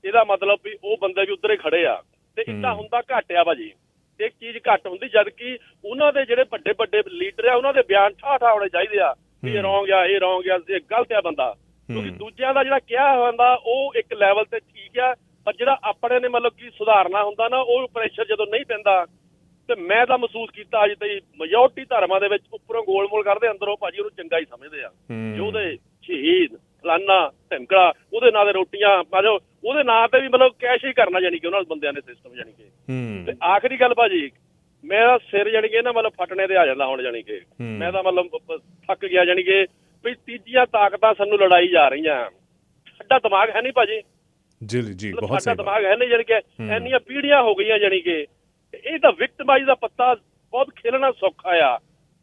ਇਹਦਾ ਮਤਲਬ ਵੀ ਉਹ ਬੰਦੇ ਵੀ ਉੱਧਰ ਹੀ ਖੜੇ ਆ। ਤੇ ਇੱਦਾਂ ਹੁੰਦਾ ਘੱਟ ਆ ਭਾਜੀ, ਇੱਕ ਚੀਜ਼ ਘੱਟ ਹੁੰਦੀ, ਜਦ ਕਿ ਉਹਨਾਂ ਦੇ ਜਿਹੜੇ ਵੱਡੇ ਵੱਡੇ ਲੀਡਰ ਆ ਉਹਨਾਂ ਦੇ ਬਿਆਨ ਠਾਠਾ ਹੋਣੇ ਚਾਹੀਦੇ ਆ ਵੀ ਇਹ ਰੌਂਗ ਆ, ਇਹ ਰੌਂਗ ਆ, ਇਹ ਗਲਤ ਆ ਬੰਦਾ। ਕਿਉਂਕਿ ਦੂਜਿਆਂ ਦਾ ਜਿਹੜਾ ਕਿਹਾ ਹੁੰਦਾ ਉਹ ਇੱਕ ਲੈਵਲ ਤੇ ਠੀਕ ਆ, ਪਰ ਜਿਹੜਾ ਆਪਣੇ ਨੇ ਮਤਲਬ ਕਿ ਸੁਧਾਰਨਾ ਹੁੰਦਾ ਨਾ, ਉਹ ਪ੍ਰੈਸ਼ਰ ਜਦੋਂ ਨਹੀਂ ਪੈਂਦਾ। ਤੇ ਮੈਂ ਤਾਂ ਮਹਿਸੂਸ ਕੀਤਾ ਅੱਜ ਤਾਈਂ ਮੈਜੋਰਟੀ ਧਰਮਾਂ ਦੇ ਵਿੱਚ ਉੱਪਰੋਂ ਗੋਲਮੋਲ ਕਰਦੇ, ਅੰਦਰੋਂ ਭਾਜੀ ਉਹਨੂੰ ਚੰਗਾ ਹੀ ਸਮਝਦੇ ਆ। ਉਹਦੇ ਸ਼ਹੀਦ ਫਲਾਨਾ ਢਿਮਕੜਾ, ਉਹਦੇ ਨਾਂ ਦੇ ਰੋਟੀਆਂ, ਮਤਲਬ ਉਹਦੇ ਨਾਂ ਤੇ ਵੀ ਮਤਲਬ ਕੈਸ਼ ਹੀ ਕਰਨਾ, ਜਾਣੀ ਕਿ ਉਹਨਾਂ ਬੰਦਿਆਂ ਨੇ ਸਿਸਟਮ। ਜਾਣੀ ਕਿ ਤੇ ਆਖਰੀ ਗੱਲ ਭਾਜੀ, ਮੇਰਾ ਸਿਰ ਜਾਣੀ ਕਿ ਨਾ ਮਤਲਬ ਫਟਣੇ ਤੇ ਆ ਜਾਂਦਾ ਹੁਣ। ਜਾਣੀ ਕਿ ਮੈਂ ਤਾਂ ਮਤਲਬ ਥੱਕ ਗਿਆ, ਜਾਣੀ ਕਿ ਵੀ ਤੀਜੀਆਂ ਤਾਕਤਾਂ ਸਾਨੂੰ ਲੜਾਈ ਜਾ ਰਹੀਆਂ, ਸਾਡਾ ਦਿਮਾਗ ਹੈ ਨਹੀਂ ਭਾਜੀ। ਜੀ ਜੀ, ਬਹੁਤ ਸਾਡਾ ਦਿਮਾਗ ਹੈ ਨਹੀਂ, ਜਾਣੀ ਕਿ ਇੰਨੀਆਂ ਪੀੜ੍ਹੀਆਂ ਹੋ ਗਈਆਂ। ਜਾਣੀ ਕਿ ਇਹ ਤਾਂ ਵਿਕਟਮਾਈਜ਼ ਦਾ ਪੱਤਾ ਬਹੁਤ ਖੇਲਣਾ ਸੌਖਾ ਆ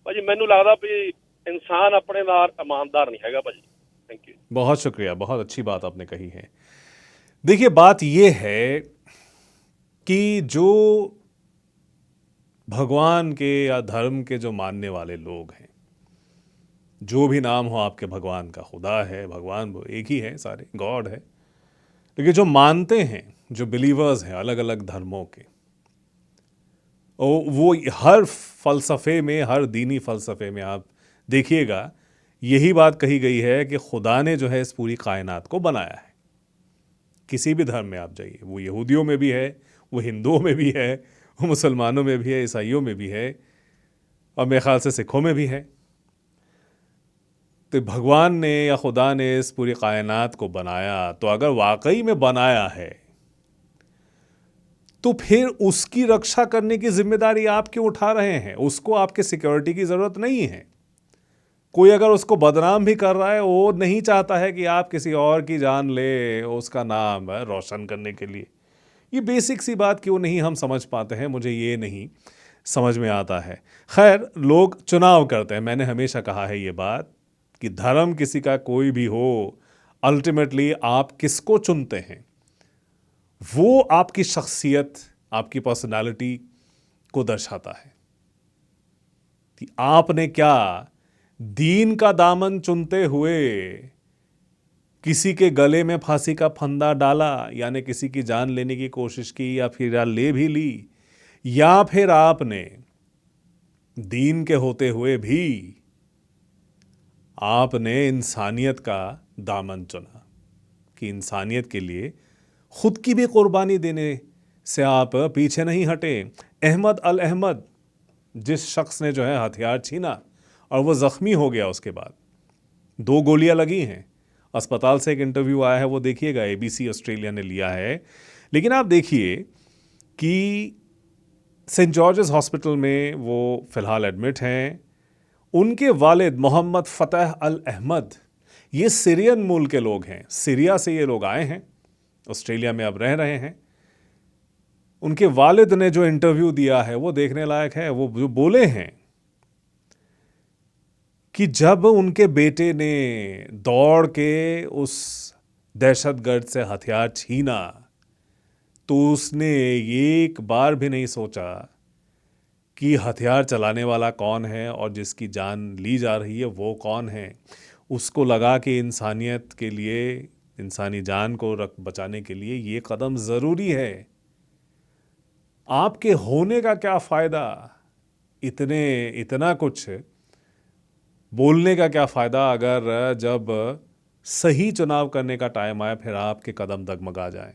ਭਾਜੀ। ਮੈਨੂੰ ਲੱਗਦਾ ਵੀ इंसान अपने नाल ईमानदार नहीं हैगा भाजी। Thank you. बहुत शुक्रिया, बहुत अच्छी बात आपने कही है। देखिए, बात ये है कि जो भगवान के या धर्म के जो मानने वाले लोग हैं, जो भी नाम हो आपके भगवान का, खुदा है, भगवान वो एक ही है, सारे गॉड है, लेकिन जो मानते हैं, जो बिलीवर्स हैं अलग अलग धर्मों के, वो हर फ़लसफ़े में, हर दीनी फ़लसफ़े में आप देखिएगा यही बात कही गई है कि खुदा ने जो है इस पूरी कायनात को बनाया है। किसी भी धर्म में आप जाइए, वो यहूदियों में भी है, वो हिंदुओं में भी है, वो मुसलमानों में भी है, ईसाइयों में भी है, और मेरे ख़्याल से सिखों में भी है। तो भगवान ने या खुदा ने इस पूरी कायनात को बनाया, तो अगर वाकई में बनाया है तो फिर उसकी रक्षा करने की जिम्मेदारी आप क्यों उठा रहे हैं? उसको आपके सिक्योरिटी की ज़रूरत नहीं है। कोई अगर उसको बदनाम भी कर रहा है, वो नहीं चाहता है कि आप किसी और की जान ले उसका नाम रोशन करने के लिए। ये बेसिक सी बात क्यों नहीं हम समझ पाते हैं, मुझे ये नहीं समझ में आता है। खैर, लोग चुनाव करते हैं। मैंने हमेशा कहा है ये बात कि धर्म किसी का कोई भी हो, अल्टीमेटली आप किसको चुनते हैं वो आपकी शख्सियत, आपकी पर्सनालिटी को दर्शाता है कि आपने क्या दीन का दामन चुनते हुए किसी के गले में फांसी का फंदा डाला, यानी किसी की जान लेने की कोशिश की, या फिर ले भी ली, या फिर आपने दीन के होते हुए भी आपने इंसानियत का दामन चुना कि इंसानियत के लिए खुद की भी कुर्बानी देने से आप पीछे नहीं हटे। अहमद अल अहमद, जिस शख्स ने जो है हथियार छीना और वो ज़ख्मी हो गया, उसके बाद 2 गोलियां लगी हैं, अस्पताल से एक इंटरव्यू आया है, वो देखिएगा, ABC ऑस्ट्रेलिया ने लिया है। लेकिन आप देखिए कि सेंट जॉर्जेस हॉस्पिटल में वो फ़िलहाल एडमिट हैं। उनके वालिद मोहम्मद फ़तह अल अहमद, ये सीरियन मूल के लोग हैं, सीरिया से ये लोग आए हैं, ऑस्ट्रेलिया में अब रह रहे हैं। उनके वालिद ने जो इंटरव्यू दिया है वो देखने लायक है। वो जो बोले हैं कि जब उनके बेटे ने दौड़ के उस दहशतगर्द से हथियार छीना तो उसने एक बार भी नहीं सोचा कि हथियार चलाने वाला कौन है और जिसकी जान ली जा रही है वो कौन है। उसको लगा कि इंसानियत के लिए, इंसानी जान को बचाने के लिए ये कदम ज़रूरी है। आपके होने का क्या फ़ायदा, इतना कुछ बोलने का क्या फ़ायदा अगर जब सही चुनाव करने का टाइम आए फिर आपके कदम डगमगा जाएं।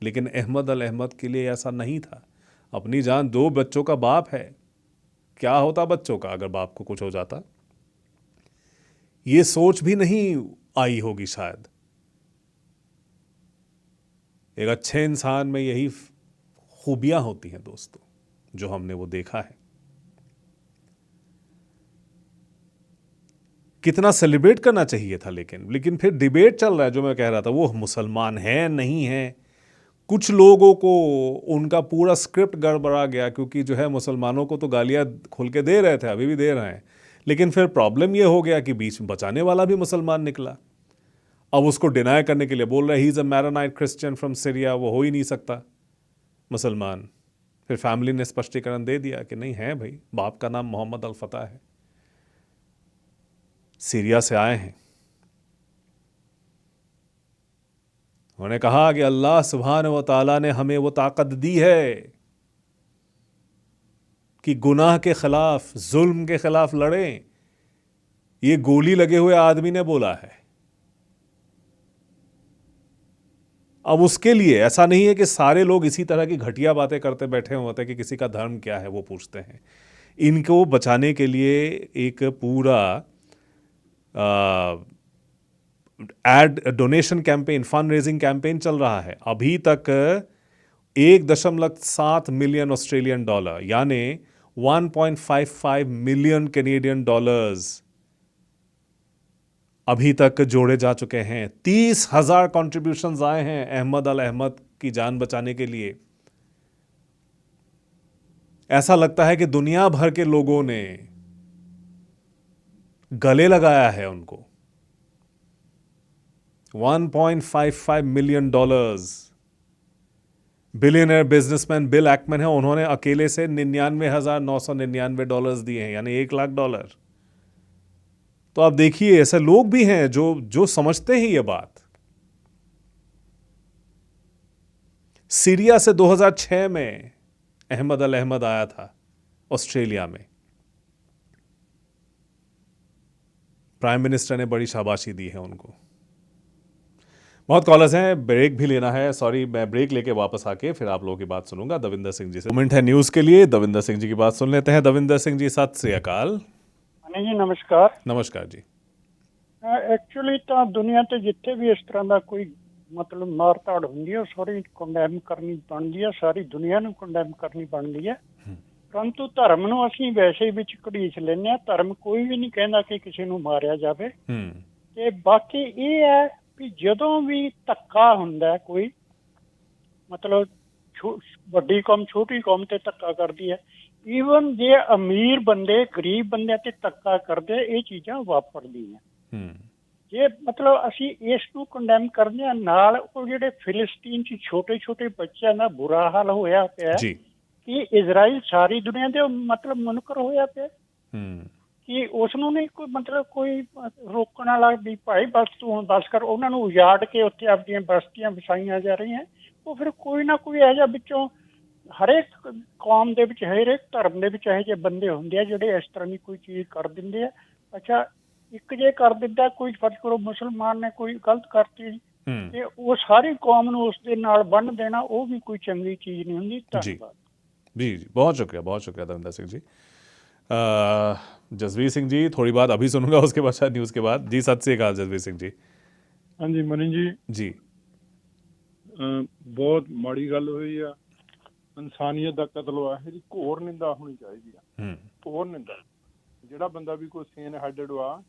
लेकिन अहमद अल अहमद के लिए ऐसा नहीं था। अपनी जान, 2 बच्चों का बाप है, क्या होता बच्चों का अगर बाप को कुछ हो जाता, ये सोच भी नहीं आई होगी शायद। एक अच्छे इंसान में यही खूबियां होती हैं दोस्तों, जो हमने वो देखा है। कितना सेलिब्रेट करना चाहिए था, लेकिन फिर डिबेट चल रहा है, जो मैं कह रहा था, वो मुसलमान है नहीं है, कुछ लोगों को उनका पूरा स्क्रिप्ट गड़बड़ा गया, क्योंकि जो है मुसलमानों को तो गालियां खुल के दे रहे थे, अभी भी दे रहे हैं, लेकिन फिर प्रॉब्लम ये हो गया कि बीच में बचाने वाला भी मुसलमान निकला। अब उसको डिनाई करने के लिए बोल रहे ही is a Maronite Christian from Syria, वो हो ही नहीं सकता मुसलमान। फिर फैमिली ने स्पष्टीकरण दे दिया कि नहीं है भाई, बाप का नाम मोहम्मद अल फतह है, सीरिया से आए हैं। उन्होंने कहा कि अल्लाह सुब्हान व तआला ने हमें वो ताकत दी है कि गुनाह के खिलाफ, जुल्म के खिलाफ लड़ें। ये गोली लगे हुए आदमी ने बोला है। अब उसके लिए ऐसा नहीं है कि सारे लोग इसी तरह की घटिया बातें करते बैठे होते हैं कि किसी का धर्म क्या है वो पूछते हैं। इनको बचाने के लिए एक पूरा aid donation campaign, fund raising campaign चल रहा है। अभी तक 1.7 मिलियन ऑस्ट्रेलियन डॉलर यानी 1.55 मिलियन कैनेडियन डॉलर्स अभी तक जोड़े जा चुके हैं। 30,000 कॉन्ट्रीब्यूशंस आए हैं अहमद अल अहमद की जान बचाने के लिए। ऐसा लगता है कि दुनिया भर के लोगों ने गले लगाया है उनको। 1.55 million dollars. Billionaire businessman Bill Ackman है, उन्होंने अकेले से $99,999 दिए हैं, यानी $1,00,000। तो आप देखिए ऐसे लोग भी हैं जो समझते हैं ये बात। सीरिया से 2006 में अहमद अल अहमद आया था ऑस्ट्रेलिया में। प्राइम मिनिस्टर ने बड़ी शाबाशी दी है उनको। बहुत कॉलर्स हैं, ब्रेक भी लेना है। सॉरी, मैं ब्रेक लेके वापस आके फिर आप लोगों की बात सुनूंगा दविंदर सिंह जी से। मोमेंट है न्यूज के लिए, दविंदर सिंह जी की बात सुन लेते हैं। दविंदर सिंह जी, सत श्री अकाल। जी नमस्कार। नमस्कार जी। एक्चुअली तो दुनिया ਤੇ ਜਿੱਥੇ ਵੀ ਇਸ ਤਰ੍ਹਾਂ ਦਾ ਕੋਈ ਮਤਲਬ ਮਾਰਤਾੜ ਹੁੰਦੀ ਹੈ, ਸਾਰੀ ਕੰਡੈਮ ਕਰਨੀ ਬਣਦੀ ਹੈ, ਸਾਰੀ ਦੁਨੀਆ ਨੂੰ ਕੰਡੈਮ ਕਰਨੀ ਬਣਦੀ ਹੈ। ਪਰੰਤੂ ਧਰਮ ਨੂੰ ਅਸੀਂ ਵੈਸੇ ਹੀ ਵਿੱਚ ਘੜੀਸ ਲੈਂਦੇ ਹਾਂ। ਧਰਮ ਕੋਈ ਵੀ ਨਹੀਂ ਕਹਿੰਦਾ ਕਿ ਕਿਸੇ ਨੂੰ ਮਾਰਿਆ ਜਾਵੇ। ਤੇ ਬਾਕੀ ਇਹ ਹੈ ਵੀ ਜਦੋਂ ਵੀ ਧੱਕਾ ਹੁੰਦਾ ਕੋਈ, ਮਤਲਬ ਵੱਡੀ ਕੌਮ ਛੋਟੀ ਕੌਮ ਤੇ ਧੱਕਾ ਕਰਦੀ ਹੈ, ਈਵਨ ਜੇ ਅਮੀਰ ਬੰਦੇ ਗਰੀਬ ਬੰਦਿਆਂ ਤੇ ਧੱਕਾ ਕਰਦੇ, ਇਹ ਚੀਜ਼ਾਂ ਵਾਪਰਦੀਆਂ। ਜੇ ਮਤਲਬ ਅਸੀਂ ਇਸ ਨੂੰ ਕੰਡੈਮ ਕਰਦੇ ਹਾਂ, ਨਾਲ ਉਹ ਜਿਹੜੇ ਫਿਲਿਸਤੀਨ 'ਚ ਛੋਟੇ ਛੋਟੇ ਬੱਚਿਆਂ ਦਾ ਬੁਰਾ ਹਾਲ ਹੋਇਆ ਪਿਆ ਕਿ ਇਜ਼ਰਾਈਲ ਸਾਰੀ ਦੁਨੀਆ ਦੇ ਮਤਲਬ ਮੁਨਕਰ ਹੋਇਆ ਪਿਆ ਕਿ ਉਸ ਨੂੰ ਨਹੀਂ ਕੋਈ ਮਤਲਬ ਕੋਈ ਰੋਕਣ ਵਾਲਾ ਵੀ ਭਾਈ ਬਸ ਤੂੰ ਹੁਣ ਬਸ ਕਰ। ਉਹਨਾਂ ਨੂੰ ਉਜਾੜ ਕੇ ਉੱਥੇ ਆਪਣੀਆਂ ਬਸਤੀਆਂ ਵਸਾਈਆਂ ਜਾ ਰਹੀਆਂ। ਉਹ ਫਿਰ ਕੋਈ ਨਾ ਕੋਈ ਇਹੋ ਜਿਹਾ ਵਿੱਚੋਂ ਹਰੇਕ ਕੌਮ ਦੇ ਵਿੱਚ, ਹਰੇਕ ਧਰਮ ਦੇ ਵਿੱਚ ਇਹੋ ਜਿਹੇ ਬੰਦੇ ਹੁੰਦੇ ਆ ਜਿਹੜੇ ਇਸ ਤਰ੍ਹਾਂ ਦੀ ਕੋਈ ਚੀਜ਼ ਕਰ ਦਿੰਦੇ ਆ। ਅੱਛਾ, ਇੱਕ ਜੇ ਕਰ ਦਿੰਦਾ ਕੋਈ, ਫਰਜ਼ ਕਰੋ ਮੁਸਲਮਾਨ ਨੇ ਕੋਈ ਗਲਤ ਕਰਤੀ ਤੇ ਉਹ ਸਾਰੀ ਕੌਮ ਨੂੰ ਉਸ ਦੇ ਨਾਲ ਬੰਨ੍ਹ ਦੇਣਾ, ਉਹ ਵੀ ਕੋਈ ਚੰਗੀ ਚੀਜ਼ ਨਹੀਂ ਹੁੰਦੀ। ਧੰਨਵਾਦ जी जी, बहुत शुक्रिया दविंदर सिंह जी। जसवीर सिंह जी थोड़ी बात अभी सुनूंगा, उसके बाद शायद न्यूज़ के बाद। जी सत श्री अकाल जसवीर सिंह जी। हाँ जी मनी जी। जी बहुत माड़ी गल हुई है, इंसानियत का कतल हुआ है, घोर निंदा होनी चाहिए। घोर निंदा। ਜਿਹੜਾ ਬੰਦਾ ਵੀ ਕੋਈ ਸੇਨ ਹੈਡਡ ਵਾ,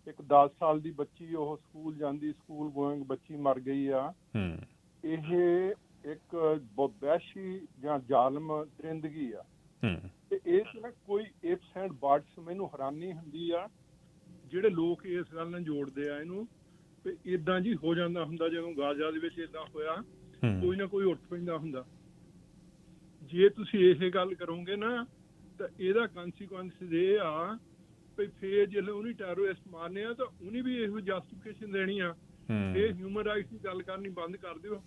ਇੱਕ 10 ਸਾਲ ਦੀ ਬੱਚੀ ਉਹ ਸਕੂਲ ਜਾਂਦੀ, ਸਕੂਲ ਗੋਇੰਗ ਬੱਚੀ ਮਰ ਗਈ ਆ। ਇਹ ਇੱਕ ਵਹਿਸ਼ੀ ਜਾਂ ਜ਼ਾਲਮ ਦਰਿੰਦਗੀ ਆ। ਤੇ ਇਸ ਨਾਲ ਕੋਈ ਇਫਸ ਐਂਡ ਬਟਸ ਮੈਨੂੰ ਹੈਰਾਨੀ ਹੁੰਦੀ ਆ ਜਿਹੜੇ ਲੋਕ ਇਸ ਗੱਲ ਨਾਲ ਜੋੜਦੇ ਆ ਇਹਨੂੰ ਤੇ ਇਦਾਂ ਜੀ ਹੋ ਜਾਂਦਾ ਹੁੰਦਾ। ਜਦੋਂ ਗਾਜ਼ਾ ਦੇ ਵਿੱਚ ਇਦਾਂ ਹੋਇਆ, ਕੋਈ ਨਾ ਕੋਈ ਉੱਠ ਪੈਂਦਾ ਹੁੰਦਾ। ਜੇ ਤੁਸੀਂ ਇਹ ਗੱਲ ਕਰੋਗੇ ਨਾ ਤਾਂ ਇਹਦਾ ਕੰਸੀਕੁਐਂਸ ਇਹ ਆ ਵੀ ਫੇਰ ਜੇ ਉਹਨੇ ਟੈਰਰਿਸਟ ਮਾਰਨੇ ਆ ਤਾਂ ਉਹਨੇ ਵੀ ਇਹੋ ਜਸਟੀਫਿਕੇਸ਼ਨ ਦੇਣੀ ਆ। ਇਹ ਹਿਊਮਨ ਰਾਈਟਸ ਦੀ ਗੱਲ ਕਰਨੀ ਬੰਦ ਕਰ ਦਿਓ।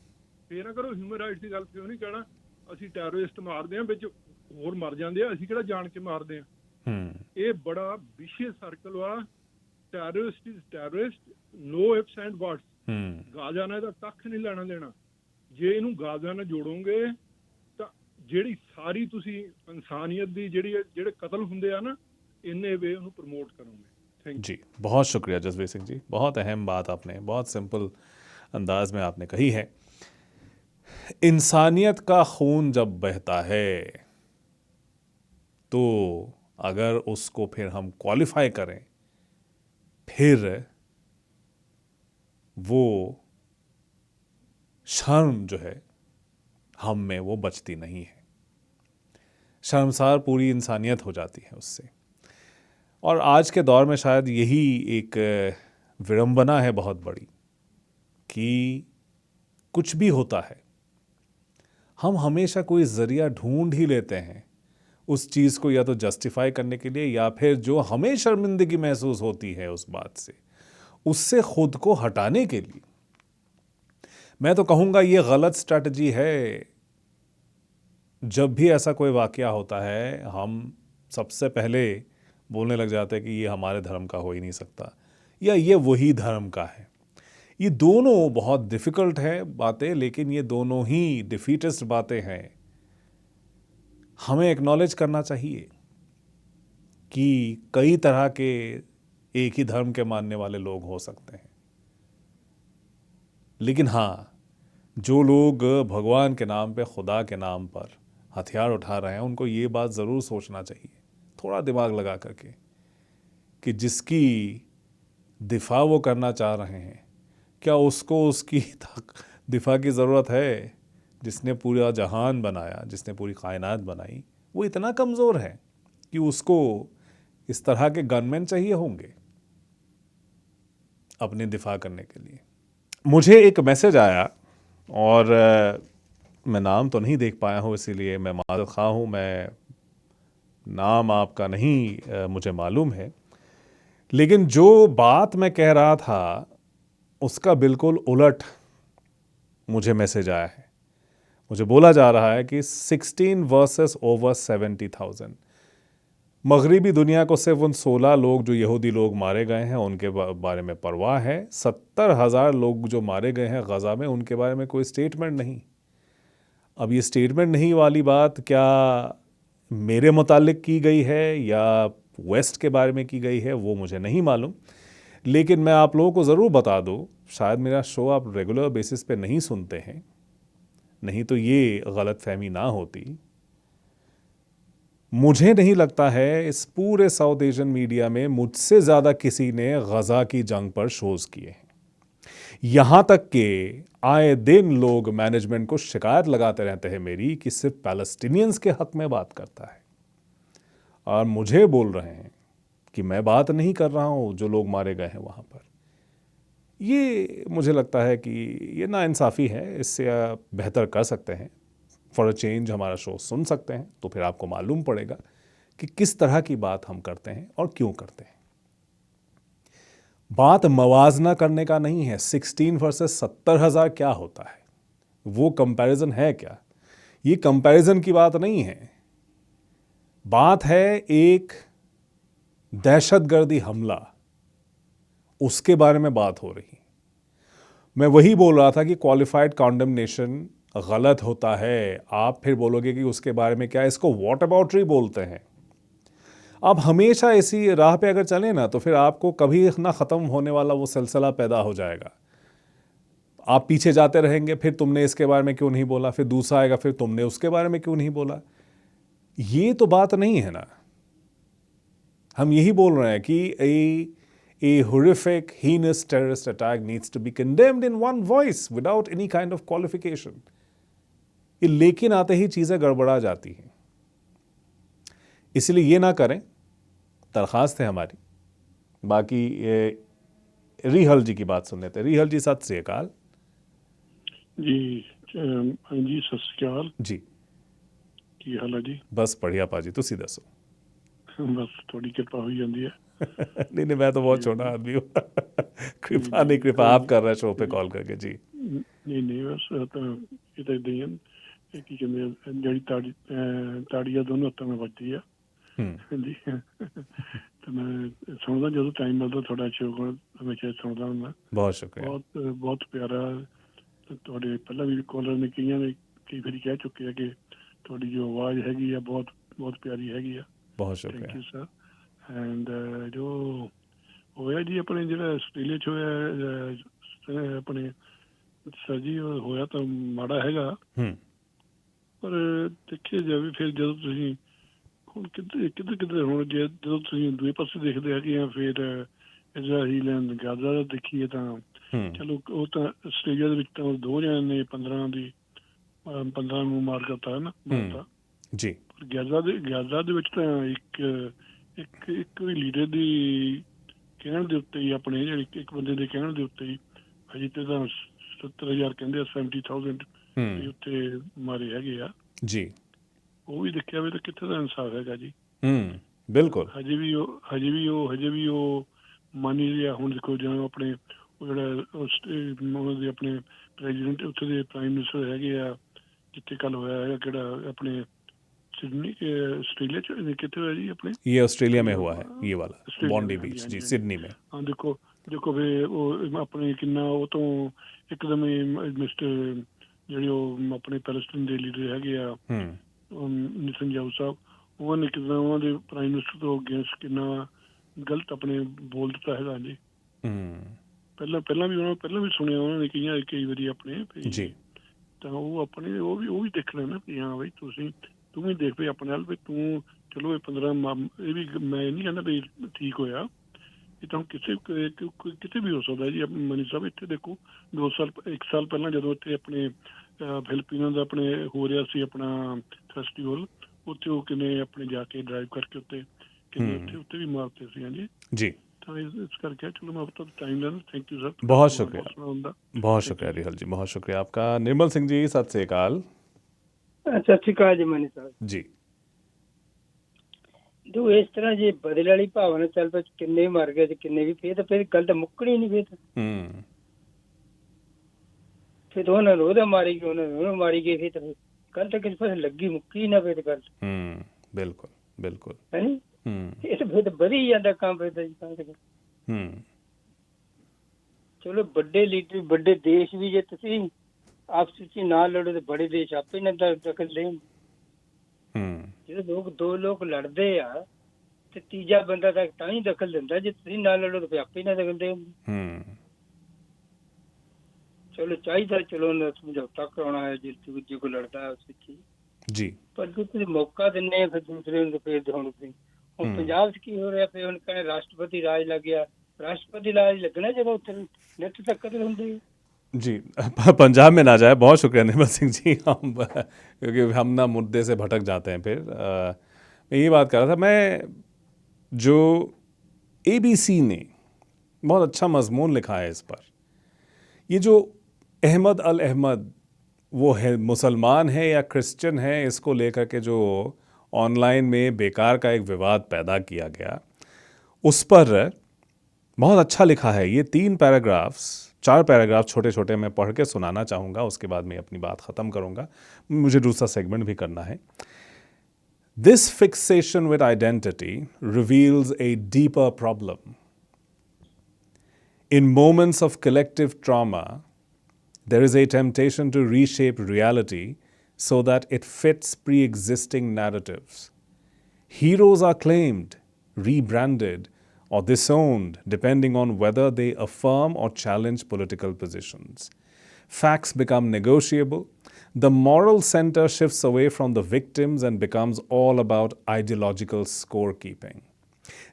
ਫੇਰ ਨਾ ਕਰੋ ਹਿਊਮਨ ਰਾਈਟਸ ਦੀ ਗੱਲ। ਕਿਉਂ ਨਹੀਂ ਕਹਿਣਾ ਅਸੀਂ ਟੈਰਰਿਸਟ ਮਾਰਦੇ ਹਾਂ, ਵਿੱਚ ਹੋਰ ਮਰ ਜਾਂਦੇ ਆ, ਅਸੀਂ ਕਿਹੜਾ ਜਾਣ ਕੇ ਮਾਰਦੇ ਆ। ਇਹ ਬੜਾ ਵਿਸ਼ੇਸ਼ ਸਰਕਲ ਆ। Terrorist is terrorist, no ifs and buts. Gaza ਨਾਲ ਇਹਦਾ ਕੱਖ ਨਹੀਂ ਲੈਣਾ ਦੇਣਾ। ਜੇ ਇਹਨੂੰ ਗਾਜ਼ਾ ਨਾਲ ਜੋੜੋਗੇ ਤਾਂ ਜਿਹੜੀ ਸਾਰੀ ਤੁਸੀਂ ਇਨਸਾਨੀਅਤ ਦੀ ਜਿਹੜੇ ਕਤਲ ਹੁੰਦੇ ਆ ਨਾ, ਇੰਨੇ ਵੇ ਉਹਨੂੰ प्रमोट करूँगे। जी, बहुत शुक्रिया जसवीर सिंह जी। बहुत अहम बात आपने बहुत सिंपल अंदाज में आपने कही है। इंसानियत का खून जब बहता है तो अगर उसको फिर हम क्वालिफाई करें, फिर वो शर्म जो है हम में वो बचती नहीं है। शर्मसार पूरी इंसानियत हो जाती है उससे। और आज के दौर में शायद यही एक विडंबना है बहुत बड़ी कि कुछ भी होता है, हम हमेशा कोई ज़रिया ढूंढ ही लेते हैं उस चीज़ को या तो जस्टिफाई करने के लिए, या फिर जो हमें शर्मिंदगी महसूस होती है उस बात से, उससे खुद को हटाने के लिए। मैं तो कहूँगा ये गलत स्ट्रैटेजी है। जब भी ऐसा कोई वाकया होता है, हम सबसे पहले बोलने लग जाते हैं कि ये हमारे धर्म का हो ही नहीं सकता, या ये वही धर्म का है। ये दोनों बहुत डिफ़िकल्ट है बातें, लेकिन ये दोनों ही डिफीटिस्ट बातें हैं। हमें एक्नॉलेज करना चाहिए कि कई तरह के एक ही धर्म के मानने वाले लोग हो सकते हैं, लेकिन हाँ, जो लोग भगवान के नाम पे, खुदा के नाम पर हथियार उठा रहे हैं, उनको ये बात ज़रूर सोचना चाहिए, थोड़ा दिमाग लगा करके, कि जिसकी दिफा वो करना चाह रहे हैं, क्या उसको उसकी दिफा की ज़रूरत है? जिसने पूरा जहान बनाया, जिसने पूरी कायनात बनाई, वो इतना कमज़ोर है कि उसको इस तरह के गनमैन चाहिए होंगे अपनी दिफा करने के लिए। मुझे एक मैसेज आया और मैं नाम तो नहीं देख पाया हूँ, इसीलिए मैं माज़रत ख़्वाह हूँ, मैं नाम आपका नहीं मुझे मालूम है, लेकिन जो बात मैं कह रहा था उसका बिल्कुल उलट मुझे मैसेज आया है। मुझे बोला जा रहा है कि 16 वर्सेस ओवर 70,000। मगरिबी दुनिया को सिर्फ उन 16 लोग जो यहूदी लोग मारे गए हैं उनके बारे में परवाह है। 70,000 लोग जो मारे गए हैं गज़ा में, उनके बारे में कोई स्टेटमेंट नहीं। अब ये स्टेटमेंट नहीं वाली बात क्या मेरे मुतालिक की गई है या वेस्ट के बारे में की गई है, वो मुझे नहीं मालूम, लेकिन मैं आप लोगों को ज़रूर बता दूँ, शायद मेरा शो आप रेगुलर बेसिस पे नहीं सुनते हैं, नहीं तो ये गलतफहमी ना होती। मुझे नहीं लगता है इस पूरे साउथ एशियन मीडिया में मुझसे ज़्यादा किसी ने गज़ा की जंग पर शोज़ किए हैं। यहाँ तक कि आए दिन लोग मैनेजमेंट को शिकायत लगाते रहते हैं मेरी कि सिर्फ पैलेस्टीनियंस के हक में बात करता है, और मुझे बोल रहे हैं कि मैं बात नहीं कर रहा हूँ जो लोग मारे गए हैं वहाँ पर। ये मुझे लगता है कि ये नाइंसाफ़ी है, इससे आप बेहतर कर सकते हैं। फॉर अ चेंज हमारा शो सुन सकते हैं, तो फिर आपको मालूम पड़ेगा कि किस तरह की बात हम करते हैं और क्यों करते हैं। बात मवाजना करने का नहीं है। 16 वर्सेस 70,000 क्या होता है, वो कंपैरिजन है क्या? ये कंपैरिजन की बात नहीं है। बात है एक दहशतगर्दी हमला, उसके बारे में बात हो रही। मैं वही बोल रहा था कि क्वालिफाइड कॉन्डेमनेशन गलत होता है। आप फिर बोलोगे कि उसके बारे में क्या, इसको व्हाट अबाउटरी बोलते हैं। आप हमेशा इसी राह पे अगर चलें ना, तो फिर आपको कभी ना ख़त्म होने वाला वो सिलसिला पैदा हो जाएगा। आप पीछे जाते रहेंगे, फिर तुमने इसके बारे में क्यों नहीं बोला, फिर दूसरा आएगा, फिर तुमने उसके बारे में क्यों नहीं बोला। ये तो बात नहीं है ना। हम यही बोल रहे हैं कि a horrific, heinous terrorist attack needs to be condemned in one voice without any kind of qualification. ये लेकिन आते ही चीज़ें गड़बड़ा जाती हैं, इसलिए ये ना करें, दरख्वास्त है हमारी। बाकी रिहल जी की बात सुन लेते हैं। रिहल जी, सत श्री अकाल जी। जी सत श्री अकाल जी। की हाल है जी? बस बढ़िया पाजी, तुसी दसो। बस थोड़ी कृपा हो जाती है। नहीं, मैं तो बहुत छोटा आदमी हूँ। कृपा नहीं, कृपा आप कर रहे हैं शो पे कॉल करके जी। नहीं बस ये तो इदां ही है कि कहते जड़ी ताड़ियां दोनों हत्थों में बजती है जी। तो मैं सुनदा जो टाइम मिलता थोड़ा शो हमेशा सुनदा हूं। बहुत शुक्रिया। बहुत प्यारा। थोड़े पहला भी कॉलर ने कई बार कह चुके हैं कि थोड़ी जो आवाज़ हैगी है बहुत बहुत प्यारी हैगी है। बहुत शुक्रिया। Thank you sir. एंड जो होया जी अपने जो आस्ट्रेलिया च होया अपने सर जी होया तो माड़ा हैगा, पर देखिए जावे फिर जो ਤੁਸੀਂ ਹੁਣ ਕਿੱਧਰ ਹੁਣ ਜਦੋਂ ਤੁਸੀਂ ਦੂਏ ਪਾਸੇ ਦੇਖਦੇ ਹੈਗੇ ਆ ਫਿਰ ਇਜ਼ਰਾਈਲ ਐਂਡ ਗਾਜ਼ਾ ਦਾ ਦੇਖੀਏ ਤਾਂ ਚਲੋ ਉਹ ਤਾਂ ਆਸਟ੍ਰੇਲੀਆ ਦੇ ਵਿੱਚ ਤਾਂ 2 ਜਣੇ ਨੇ 15 ਦੀ 15 ਨੂੰ ਮਾਰ ਕਰਤਾ ਹੈ ਨਾ, ਮਾਰਤਾ। ਜੀ ਗਾਜ਼ਾ ਦੇ ਵਿੱਚ ਤਾਂ ਇੱਕ ਵੀ ਲੀਡਰ ਦੀ ਕਹਿਣ ਦੇ ਉੱਤੇ ਹੀ, ਆਪਣੇ ਜਿਹੜੀ ਇੱਕ ਬੰਦੇ ਦੇ ਕਹਿਣ ਦੇ ਉੱਤੇ ਹੀ ਹਜੇ ਤੇ ਤਾਂ 70,000 ਕਹਿੰਦੇ ਆ, 70,000 ਉੱਥੇ ਮਾਰੇ ਹੈਗੇ ਆ ਜੀ। ਉਹ ਵੀ ਦੇਖਿਆ ਵੇ ਤਾਂ ਕਿੱਥੇ ਦਾ ਇਨਸਾਫ ਹੈਗਾ ਜੀ। ਬਿਲਕੁਲ। ਹਜੇ ਵੀ ਉਹ ਮੰਨ ਹੀ ਰਿਹਾ। ਹੁਣ ਦੇਖੋ ਜਿਵੇਂ ਆਪਣੇ ਉਹ ਜਿਹੜਾ ਉਹਨਾਂ ਦੇ ਆਪਣੇ ਪ੍ਰੈਜ਼ੀਡੈਂਟ ਉੱਥੇ ਦੇ ਪ੍ਰਾਈਮ ਮਿਨਿਸਟਰ ਹੈਗੇ ਆ, ਜਿੱਥੇ ਕੱਲ ਹੋਇਆ ਹੈਗਾ ਕਿਹੜਾ ਆਪਣੇ सिडनी के ऑस्ट्रेलिया च कितने हुआ जी अपने? ये ऑस्ट्रेलिया में हुआ है, ये वाला बॉन्डी बीच जी, सिडनी में। हाँ देखो वे वो अपने किन्ना वो तो एकदम ही मिस्टर ਜਿਹੜੇ ਉਹ ਆਪਣੇ ਪੈਲਸਟੀਨ ਦੇ ਲੀਡਰ ਹੈਗੇ ਆ ਨਿਤਨਯਾਹੂ ਸਾਹਿਬ, ਉਹਨਾਂ ਨੇ ਕਿੰਨਾ ਉਹਨਾਂ ਦੇ ਪ੍ਰਾਈਮ ਮਿਨਿਸਟਰ ਤੋਂ ਅਗੇਂਸਟ ਕਿੰਨਾ ਗਲਤ ਆਪਣੇ ਬੋਲ ਦਿੱਤਾ ਹੈਗਾ ਜੀ। ਪਹਿਲਾਂ ਵੀ ਸੁਣਿਆ ਉਹਨਾਂ ਨੇ ਕਈ ਵਾਰੀ ਆਪਣੇ ਜੀ। ਤਾਂ ਉਹ ਆਪਣੇ ਉਹ ਵੀ ਦੇਖਣਾ ਨਾ ਵੀ ਹਾਂ ਬਈ ਤੂੰ ਵੀ ਦੇਖ ਪਈ ਆਪਣੇ ਨਾਲ ਵੀ ਤੂੰ ਚਲੋ ਇਹ 15 ਇਹ ਵੀ ਮੈਂ ਨਹੀਂ ਕਹਿੰਦਾ ਵੀ ਠੀਕ ਹੋਇਆ, ਇਹ ਤਾਂ ਕਿਤੇ ਵੀ ਹੋ ਸਕਦਾ ਜੀ। ਮਨੀ ਸਾਹਿਬ ਇੱਥੇ ਦੇਖੋ 1 ਸਾਲ ਪਹਿਲਾਂ ਜਦੋਂ ਇੱਥੇ ਆਪਣੇ ਫਿਲੀਪੀਨਾਂ ਦਾ ਆਪਣੇ ਹੋ ਰਿਹਾ ਸੀ ਆਪਣਾ ਫੈਸਟੀਵਲ, ਉੱਥੇ ਉਹ ਕਿੰਨੇ ਆਪਣੇ ਜਾ ਕੇ ਡਰਾਈਵ ਕਰਕੇ ਉੱਤੇ ਕਿੰਨੇ ਉੱਥੇ ਵੀ ਮਾਰਤੇ ਸੀ। ਹਾਂਜੀ ਜੀ। ਤਾਂ ਇਸ ਕਰਕੇ चलो मैं आपका टाइम लेना। थैंक यू सर, बहुत शुक्रिया रिहल जी, बहुत शुक्रिया आपका। निर्मल सिंह जी सत श्री अकाल। सत श्री अकाल जी मनी साहब जी। जो इस तरह जे बदले वाली भावना चल पे किन्ने मर गए किन्ने भी फिर गल तो मुक्कनी नहीं। फिर उन्होंने मारी गई उन्होंने मारी गई, फिर गल तो किसी पास लगी मुक्की ना फिर गल। बिल्कुल बिल्कुल है नी। ये तो फिर बढ़ी जाता काम फिर। चलो बड़े लीडर बड़े देश भी जे तुसी आपस ਵਿੱਚ ਨਾ ਲੜੋ ਤੇ ਬੜੇ ਦੇਸ਼ ਆਪੇ ਨਾ ਦਖਲ ਲੈਣ। ਜਿਹੜੇ ਦੋ ਲੋਕ ਲੜਦੇ ਆ ਤੇ ਤੀਜਾ ਬੰਦਾ ਤਾਂ ਹੀ ਦਖਲ ਦਿੰਦਾ, ਜੇ ਤੁਸੀਂ ਨਾ ਲੜੋ ਤੇ ਆਪੇ ਨਾ ਦਖਲ ਦੇਣ। ਚਲੋ ਚਾਹੀਦਾ ਚਲੋ ਨਾ ਸਮਝੌਤਾ ਕਰਾਉਣਾ ਹੈ ਜੇ ਕੋਈ ਲੜਦਾ ਹੈ ਉਸ ਵਿੱਚ ਜੀ, ਪਰ ਜੇ ਤੁਸੀਂ ਮੌਕਾ ਦਿੰਦੇ ਫਿਰ ਦੂਸਰੇ ਨੂੰ ਫੇਰ ਦਿਖਾਉਣ। ਹੁਣ ਪੰਜਾਬ 'ਚ ਕੀ ਹੋ ਰਿਹਾ, ਫਿਰ ਹੁਣ ਕਹਿੰਦੇ ਰਾਸ਼ਟਰਪਤੀ ਰਾਜ ਲੱਗ ਗਿਆ। राष्ट्रपति राज लगना जब नेट तक होंगे जी। पंजाब में ना जाए। बहुत शुक्रिया निर्मल सिंह जी, हम क्योंकि हम ना मुद्दे से भटक जाते हैं। फिर मैं ये बात कर रहा था, मैं जो ABC ने बहुत अच्छा मजमून लिखा है इस पर, ये जो अहमद अल अहमद वो है मुसलमान है या क्रिश्चियन है, इसको लेकर के जो ऑनलाइन में बेकार का एक विवाद पैदा किया गया, उस पर बहुत अच्छा लिखा है। ये 4 पैराग्राफ छोटे छोटे मैं पढ़ के सुनाना चाहूँगा, उसके बाद मैं अपनी बात ख़त्म करूँगा, मुझे दूसरा सेगमेंट भी करना है। This fixation with identity reveals a deeper problem. In moments of collective trauma, there is a temptation to reshape reality so that it fits pre-existing narratives. Heroes are claimed, rebranded, or disowned depending on whether they affirm or challenge political positions. Facts become negotiable. The moral center shifts away from the victims and becomes all about ideological scorekeeping.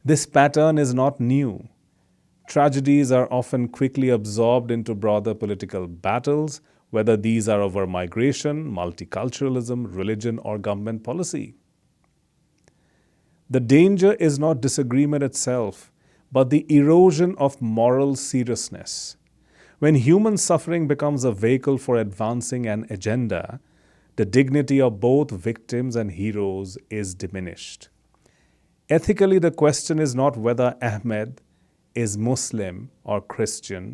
This pattern is not new. Tragedies are often quickly absorbed into broader political battles, whether these are over migration, multiculturalism, religion, or government policy. The danger is not disagreement itself, but the erosion of moral seriousness. When human suffering becomes a vehicle for advancing an agenda, the dignity of both victims and heroes is diminished. Ethically, the question is not whether Ahmed is Muslim or Christian,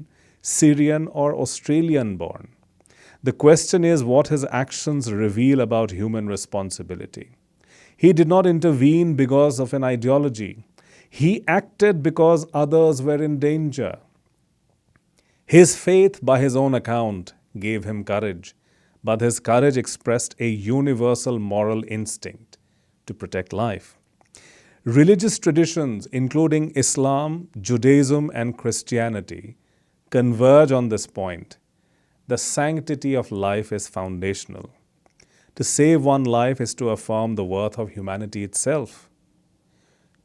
Syrian or Australian born. The question is what his actions reveal about human responsibility. He did not intervene because of an ideology. He acted because others were in danger. His faith, by his own account, gave him courage, but his courage expressed a universal moral instinct to protect life. Religious traditions, including Islam, Judaism, and Christianity, converge on this point. The sanctity of life is foundational. To save one life is to affirm the worth of humanity itself.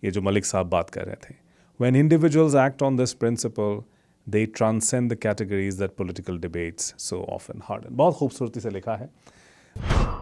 ये जो मलिक साहब बात कर रहे थे, when individuals act on this principle, they transcend the categories that political debates so often harden. बहुत खूबसूरती से लिखा है। हैं।